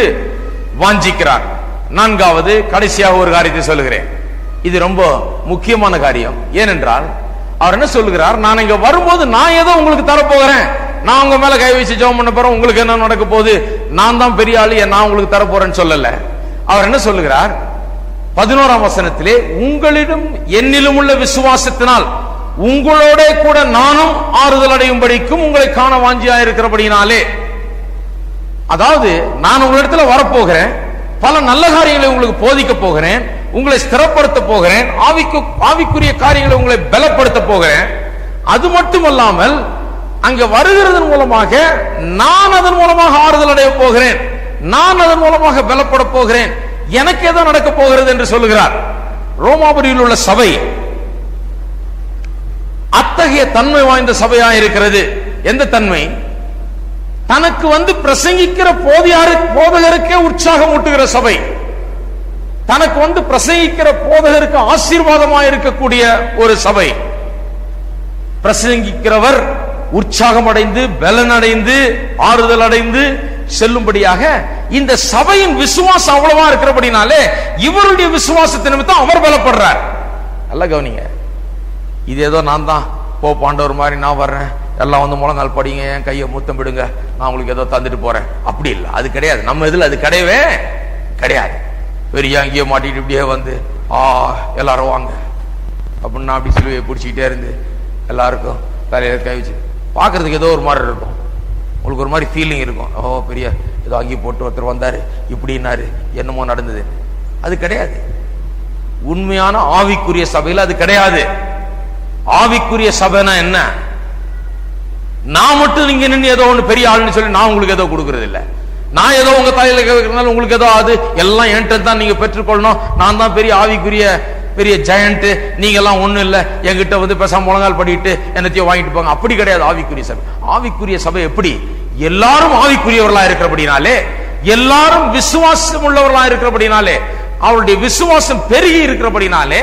வாஞ்சிக்கிறார். நான்காவது, கடைசியாக ஒரு காரியத்தை சொல்லுகிறேன். இது ரொம்ப முக்கியமான காரியம். ஏனென்றால் அவர் என்ன சொல்லுகிறார், நான் இங்க வரும்போது நான் ஏதோ உங்களுக்கு தரப்போகிறேன், நான் உங்க மேல கை வச்சு ஜெபம் பண்ண போறேன், உங்களுக்கு என்ன நடக்க போகுது, நான் தான் பெரிய ஆளு, நான் உங்களுக்கு தரப்போறேன்னு சொல்லல. அவர் என்ன சொல்லுகிறார், 11ஆம் வசனத்திலே, உங்களிடம் என்னிலும் உள்ள விசுவாசத்தினால் உங்களோட கூட நானும் ஆறுதல் அடையும்படிக்கும் உங்களை காண வாஞ்சியா இருக்கிறபடினாலே. அதாவது நான் உங்களிடத்துல வரப்போகிறேன், பல நல்ல காரியங்களை உங்களுக்கு போதிக்க போகிறேன், உங்களை ஸ்திரப்படுத்த போகிறேன், ஆவிக்குரிய காரியங்களை உங்களை பலப்படுத்த போகிறேன். அது மட்டுமல்லாமல் அங்க வருகிறதன் மூலமாக நான் அதன் மூலமாக ஆறுதல் அடைய போகிறேன், நான் அதன் மூலமாக பலப்பட போகிறேன், எனக்கு ஏதோ நடக்க போகிறது என்று சொல்லுகிறார். ரோமாபுரியில் உள்ள சபை அத்தகைய தன்மை வாய்ந்த சபையா இருக்கிறது. எந்த தன்மை? தனக்கு பிரசங்கிக்கிற போதகருக்கே உற்சாகம் ஊட்டுகிற சபை, தனக்கு பிரசங்கிக்கிற போதகருக்கு ஆசீர்வாதமாக இருக்கக்கூடிய ஒரு சபை. பிரசங்கிக்கிறவர் உற்சாகம் அடைந்து பலன் அடைந்து ஆறுதல் அடைந்து செல்லும்படியாக இந்த சபையின் விசுவாசம் அவ்வளவா இருக்கிறபடினாலே இவருடைய விசுவாசத்தின் நிமித்தம் அவர் பலப்படுறார். நல்ல கவனிங்க, இது ஏதோ நான் தான் பாண்டவர் மாதிரி நான் வர்றேன், எல்லாம் முழங்கால் படிங்க, என் கையை முத்தம் விடுங்க, நான் உங்களுக்கு ஏதோ தந்துட்டு போறேன், அப்படி இல்லை. அது கிடையாது. நம்ம இதுல அது கிடையவே கிடையாது. பெரிய அங்கேயே மாட்டிட்டு இப்படியே எல்லாரும் வாங்க அப்படின்னு நான் அப்படி சிலுவையை பிடிச்சிக்கிட்டே இருந்து எல்லாருக்கும் தலையில கை வச்சு பார்க்கறதுக்கு ஏதோ ஒரு மாதிரி இருக்கும், உங்களுக்கு ஒரு மாதிரி ஃபீலிங் இருக்கும். பெரிய ஏதோ அங்கேயே போட்டு ஒருத்தர் வந்தாரு, இப்படின்னாரு, என்னமோ நடந்தது. அது கிடையாது. உண்மையான ஆவிக்குரிய சபையில் அது கிடையாது. ஆவிக்குரிய சபைனா என்ன? நான் மட்டும் நீங்க நின்று ஏதோ ஒன்று பெரிய ஆளுன்னு சொல்லி நான் உங்களுக்கு ஏதோ கொடுக்கறது இல்லை. நான் ஏதோ உங்க தாயில கேட்கறதுனால உங்களுக்கு ஏதோ அது எல்லாம் என்கிட்ட தான் நீங்க பெற்றுக்கொள்ளணும், நான் தான் பெரிய ஆவிக்குரிய பெரிய ஜெயண்ட், நீங்க எல்லாம் ஒண்ணும் இல்ல, என்கிட்ட பேசாம முழங்கால் படிட்டு என்னத்தையும் வாங்கிட்டு போங்க. அப்படி கிடையாது ஆவிக்குரிய சபை. ஆவிக்குரிய சபை எப்படி? எல்லாரும் ஆவிக்குரியவர்களா இருக்கிறபடினாலே, எல்லாரும் விசுவாசம் உள்ளவர்களா இருக்கிறபடினாலே, அவருடைய விசுவாசம் பெருகி இருக்கிறபடினாலே,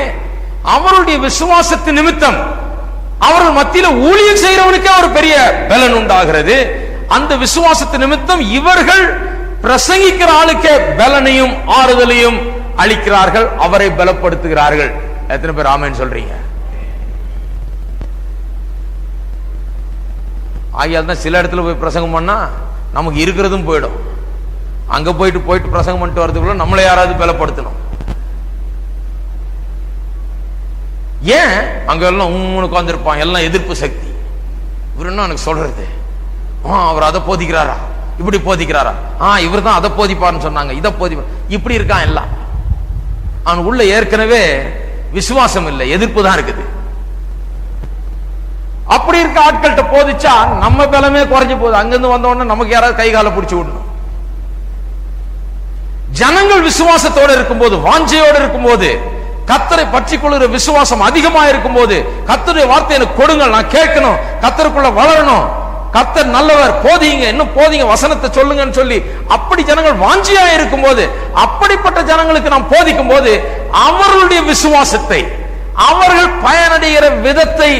அவருடைய விசுவாசத்தின் நிமித்தம் அவர்கள் மத்தியில ஊழியம் செய்யறவனுக்கு ஒரு பெரிய பலன் உண்டாகிறது. அந்த விசுவாசத்தின் நிமித்தம் இவர்கள் பிரசங்கிக்கிற ஆளுக்கு பலனையும் ஆறுதலையும் அளிக்கிறார்கள், அவரை பலப்படுத்துகிறார்கள். எத்தனை பேர் ஆமென் சொல்றீங்க? ஆகியால் தான் சில இடத்துல போய் பிரசங்கம் பண்ணா நமக்கு இருக்கிறதும் போயிடும். அங்க போயிட்டு பிரசங்கம் பண்ணிட்டு வரதுக்குள்ள நம்மளை யாராவது பலப்படுத்தணும். ஏன்? அங்க எல்லாம் உட்கார்ந்துருப்பான், எல்லாம் எதிர்ப்பு சக்தி. இவர் என்ன எனக்கு சொல்றது? அவர் அதை போதிக்கிறாரா, இப்படி போதிக்கிறாரா, இவர் தான் அதை போதிப்பார்னு சொன்னாங்க, இதை போதிப்பார், இப்படி இருக்கான் எல்லாம். அவன் உள்ள ஏற்கனவே விசுவாசம் இல்லை, எதிர்ப்பு தான் இருக்குது. அப்படி இருக்க ஆட்கள்கிட்ட போதிச்சா நம்ம பலமே குறைஞ்சு போகுது. அங்கிருந்து வந்த உடனே நமக்கு யாராவது கை காலை பிடிச்சு விடணும். ஜனங்கள் விசுவாசத்தோடு இருக்கும்போது, வாஞ்சையோடு இருக்கும்போது, கர்த்தரை பற்றி கொள்ளுகிற விசுவாசம் அதிகமா இருக்கும் போது, கர்த்தருடைய வார்த்தை எனக்கு கொடுங்கள், நான் கேட்கணும், கர்த்தருக்குள்ள வளரணும், கர்த்தர் நல்லவர், போதிங்க, இன்னும் போதிங்க, வசனத்தை சொல்லுங்கன்னு சொல்லி அப்படி ஜனங்கள் வாஞ்சியா இருக்கும் போது, அப்படிப்பட்ட ஜனங்களுக்கு நாம் போதிக்கும் போது அவர்களுடைய விசுவாசத்தை, அவர்கள் பயனடைகிற விதத்தை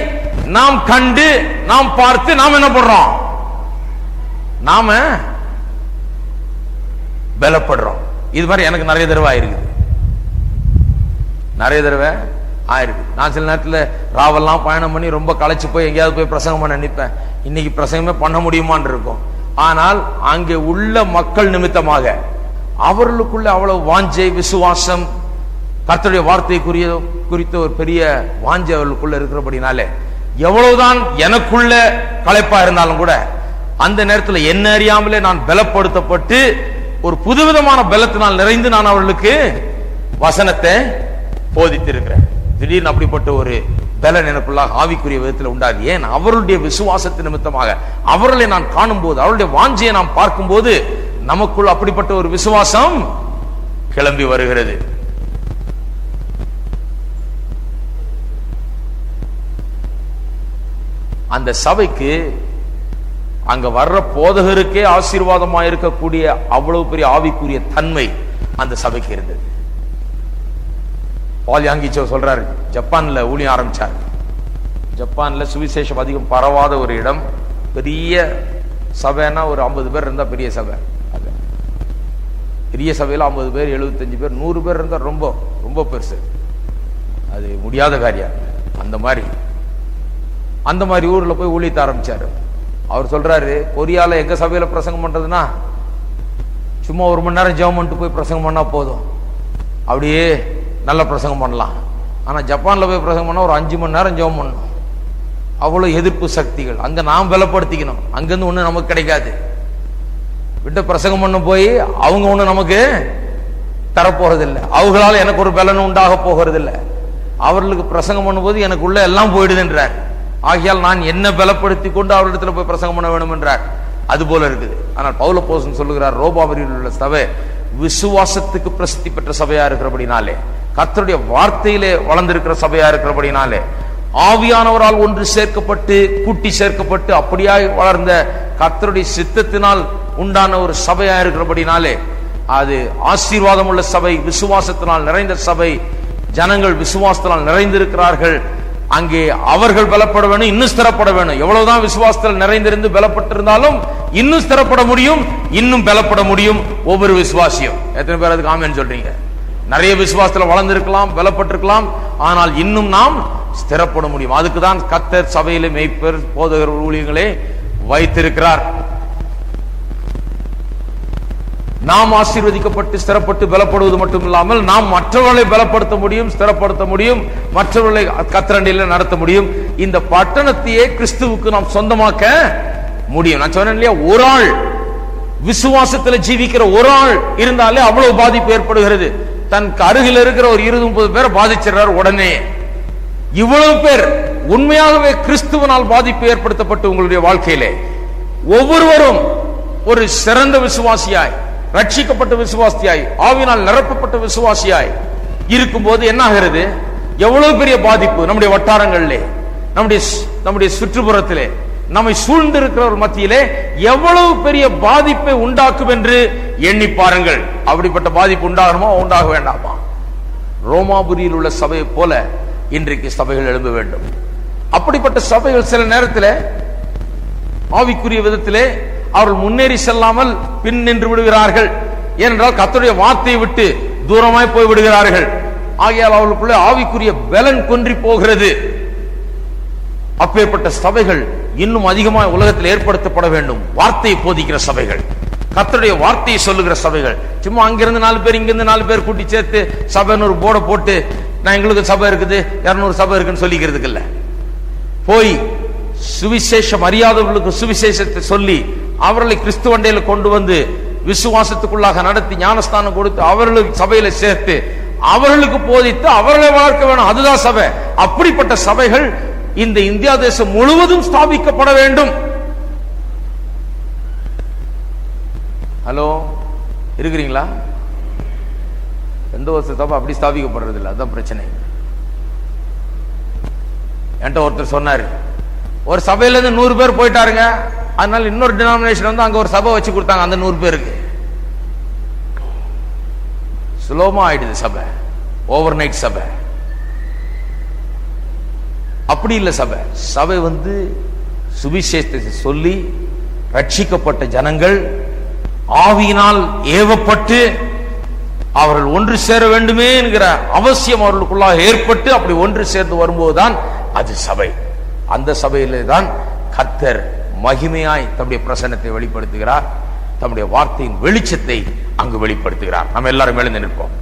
நாம் கண்டு, நாம் பார்த்து, நாம் என்ன பண்றோம்? நாம பலப்படுறோம். இது மாதிரி எனக்கு நிறைய தடவை ஆயிருக்குது, நிறைய தடவை ஆயிருக்கு. நான் சில நேரத்தில் ராவெல்லாம் பயணம் பண்ணி ரொம்ப களைச்சு போய் எங்கேயாவது போய் பிரசங்கம் பண்ண நினைப்பேன். இன்னைக்கு பிரசங்கமே பண்ண முடியுமான்னு இருக்கும். ஆனால் அங்கே உள்ள மக்கள் நிமித்தமாக அவர்களுக்குள்ள அவ்வளவு வாஞ்சை, விசுவாசம், கர்த்தருடைய வார்த்தை குறித்த ஒரு பெரிய வாஞ்சை அவர்களுக்குள்ள இருக்கிறபடினாலே, எவ்வளவுதான் எனக்குள்ள களைப்பா இருந்தாலும் கூட அந்த நேரத்தில் என்ன அறியாமலே நான் பலப்படுத்தப்பட்டு ஒரு புதுவிதமான பலத்தினால் நிறைந்து நான் அவர்களுக்கு வசனத்தை போதித்திருக்கிறேன். திடீர்னு அப்படிப்பட்ட ஒரு பலன் எனக்குள்ளாக ஆவிக்குரிய விதத்தில் உண்டாது. ஏன்? அவருடைய விசுவாசத்தின் நிமித்தமாக அவர்களை நான் காணும் போது, அவருடைய வாஞ்சியை நாம் பார்க்கும் போது நமக்குள் அப்படிப்பட்ட ஒரு விசுவாசம் கிளம்பி வருகிறது. அந்த சபைக்கு அங்க வர்ற போதகருக்கே ஆசீர்வாதமாக இருக்கக்கூடிய அவ்வளவு பெரிய ஆவிக்குரிய தன்மை அந்த சபைக்கு இருந்தது. பால் யாங்கிச்சோ சொல்றாரு, ஜப்பான்ல ஊழியம் ஆரம்பிச்சார். ஜப்பான்ல சுவிசேஷம் அதிகம் பரவாத ஒரு இடம், பெரிய சபைன்னா ஒரு 50 பேர் இருந்தா பெரிய சபை. பெரிய சபையில 50 பேர், 75 பேர், 100 பேர் இருந்தா ரொம்ப ரொம்ப பெருசு, அது முடியாத காரியம். அந்த மாதிரி ஊர்ல போய் ஊழியத்தை ஆரம்பிச்சாரு. அவர் சொல்றாரு, கொரியால எங்க சபையில பிரசங்கம் பண்றதுன்னா சும்மா 1 மணி நேரம் ஜெபம் பண்ணிட்டு போய் பிரசங்கம் பண்ணா போதும், அப்படியே நல்ல பிரசங்கம் பண்ணலாம். ஆனா ஜப்பான்ல போய் பிரசங்கம் பண்ணா ஒரு 5 மணி நேரம் ஜெபம் பண்ணணும். அவ்வளவு எதிர்ப்பு சக்திகள். அங்க நாம் பலப்படுத்திக்கணும், அங்கிருந்து ஒண்ணு நமக்கு கிடைக்காது. விட்டு பிரசங்கம் பண்ண போய் அவங்க ஒண்ணு நமக்கு தரப்போறதில்லை. அவர்களால் எனக்கு ஒரு பலனும் உண்டாக போகிறதில்லை. அவர்களுக்கு பிரசங்கம் பண்ணும்போது எனக்கு உள்ள எல்லாம் போயிடுது என்றார். ஆகையால் நான் என்ன பலப்படுத்தி கொண்டு அவரிடத்துல போய் பிரசங்கம் பண்ண வேண்டும் என்றார். அது போல இருக்குது. ஆனால் பவுல் அப்போஸ்தலன் சொல்லுகிறார், ரோமாபுரியில் உள்ள சபை விசுவாசத்துக்கு பிரசித்தி பெற்ற சபையா இருக்கிறபடினாலே, கர்த்தருடைய வார்த்தையிலே வளர்ந்திருக்கிற சபையா இருக்கிறபடினாலே, ஆவியானவரால் ஒன்று சேர்க்கப்பட்டு கூட்டி சேர்க்கப்பட்டு அப்படியாய் வளர்ந்த கர்த்தருடைய சித்தத்தினால் உண்டான ஒரு சபையா இருக்கிறபடினாலே, அது ஆசீர்வாதம் உள்ள சபை, விசுவாசத்தினால் நிறைந்த சபை. ஜனங்கள் விசுவாசத்தினால் நிறைந்திருக்கிறார்கள். அங்கே அவர்கள் பலப்பட வேணும், இன்னும் ஸ்திரப்பட வேணும். எவ்வளவுதான் விசுவாசத்தில் நிறைந்திருந்து பலப்பட்டிருந்தாலும் இன்னும் ஸ்திரப்பட முடியும், இன்னும் பலப்பட முடியும் ஒவ்வொரு விசுவாசியும். எத்தனை பேர் அதுக்கு ஆமென் சொல்றீங்க? நிறைய விசுவாசத்தில் வளர்ந்திருக்கலாம், பலப்பட்டிருக்கலாம், ஆனால் இன்னும் நாம் ஸ்திரப்பட முடியும். அதுக்கு தான் கர்த்தர் சபையிலே மேய்ப்பர், போதகர், ஊழியங்களே வைத்திருக்கிறார். நாம் ஆசீர்வதிக்கப்பட்டு ஸ்திரப்பட்டு பலப்படுவது மட்டும் இல்லாமல் நாம் மற்றவர்களை பலப்படுத்த முடியும், ஸ்திரப்படுத்த முடியும், மற்றவர்களை கர்த்தரண்டையில நடத்த முடியும். இந்த பட்டணத்தையே கிறிஸ்துவுக்கு நாம் சொந்தமாக்க முடியும். நான் சொன்னேன் இல்லையா, ஒரு ஆள் விசுவாசத்தில் ஜீவிக்கிற ஒரு ஆள் இருந்தாலே அவ்வளவு பாதிப்பு ஏற்படுகிறது. தன் அருகில் இருக்கிற ஒரு 20-30 பேரை பாதிச்சிடறார் உடனே. இவ்வளவு பேர் உண்மையாகவே கிறிஸ்துவனால் பாதிப்பு ஏற்படுத்தப்பட்டு உங்களுடைய வாழ்க்கையிலே ஒவ்வொருவரும் ஒரு சிறந்த விசுவாசியாய், ரட்சிக்கப்பட்ட விசுவாசியாய், ஆவியினால் நிரப்பப்பட்ட விசுவாசியாய் இருக்கும்போது என்ன ஆகிறது? எவ்வளவு பெரிய பாதிப்பு நம்முடைய வட்டாரங்களிலே, நம்முடைய சுற்றுப்புறத்திலே, நம்மை சூழ்ந்திருக்கிற மத்தியிலே எவ்வளவு பெரிய பாதிப்பை உண்டாக்கும் என்று எண்ணி பாருங்கள். அப்படிப்பட்ட பாதிப்பு உண்டாகணுமா, உண்டாக வேண்டாமா? ரோமாபுரியில் உள்ள சபையை போல இன்றைக்கு சபைகள் எழும்ப வேண்டும். அப்படிப்பட்ட சபைகள் சில நேரத்தில் ஆவிக்குரிய விதத்திலே அவர்கள் முன்னேறி செல்லாமல் பின் நின்று விடுகிறார்கள். ஏனென்றால் கர்த்தருடைய வார்த்தையை விட்டு தூரமாய் போய் விடுகிறார்கள். ஆகையால் அவர்களுக்குள்ள ஆவிக்குரிய பலன் குன்றி போகிறது. அப்பேற்பட்ட சபைகள் இன்னும் அதிகமாக உலகத்தில் ஏற்படுத்தப்பட வேண்டும். வார்த்தையை போதிக்கிற சபைகள், கர்த்தருடைய வார்த்தையை சொல்லுகிற சபைகள். சும்மா அங்கிருந்து 4 பேர் இங்கிருந்து 4 பேர் கூட்டி சேர்த்து சபைன்னு ஒரு போர்டை போட்டு நான் எங்களுக்கு சபை இருக்குது 200 சபை இருக்குன்னு சொல்லிக்கிறதுக்கு இல்ல. போய் சுவிசேஷம் அறியாதவர்களுக்கு சுவிசேஷத்தை சொல்லி அவர்களை கிறிஸ்துவண்டையில கொண்டு வந்து விசுவாசத்துக்குள்ளாக நடத்தி ஞானஸ்தானம் கொடுத்து அவர்களுக்கு சபையில சேர்த்து அவர்களுக்கு போதித்து அவர்களை வளர்க்க வேணும். அதுதான் சபை. அப்படிப்பட்ட சபைகள் இந்த இந்தியா தேசம் முழுவதும் ஸ்தாபிக்கப்பட வேண்டும். ஹலோ, இருக்கிறீங்களா? எந்த ஒரு சபை அப்படி ஸ்தாபிக்கப்படுறது இல்லை. அதுதான் பிரச்சனை. என்கிட்ட ஒருத்தர் சொன்னாரு, ஒரு சபையில இருந்து 100 பேர் போயிட்டாருங்க, அதனால இன்னொரு டினாமினேஷன் வந்து அங்க ஒரு சபை வச்சு கொடுத்தாங்க அந்த 100 பேருக்கு. சுலோமா ஆயிடுது சபை, ஓவர் நைட் சபை. அப்படி இல்லை சபை. சபை வந்து சுவிசேஷத்தை சொல்லி ரட்சிக்கப்பட்ட ஜனங்கள் ஆவியினால் ஏவப்பட்டு அவர்கள் ஒன்று சேர வேண்டுமே என்கிற அவசியம் அவர்களுக்குள்ளாக ஏற்பட்டு அப்படி ஒன்று சேர்ந்து வரும்போதுதான் அது சபை. அந்த சபையிலே தான் கர்த்தர் மகிமையாய் தம்முடைய பிரசன்னத்தை வெளிப்படுத்துகிறார், தம்முடைய வார்த்தையின் வெளிச்சத்தை அங்கு வெளிப்படுத்துகிறார். நம்ம எல்லாரும் எழுந்து நிற்போம்.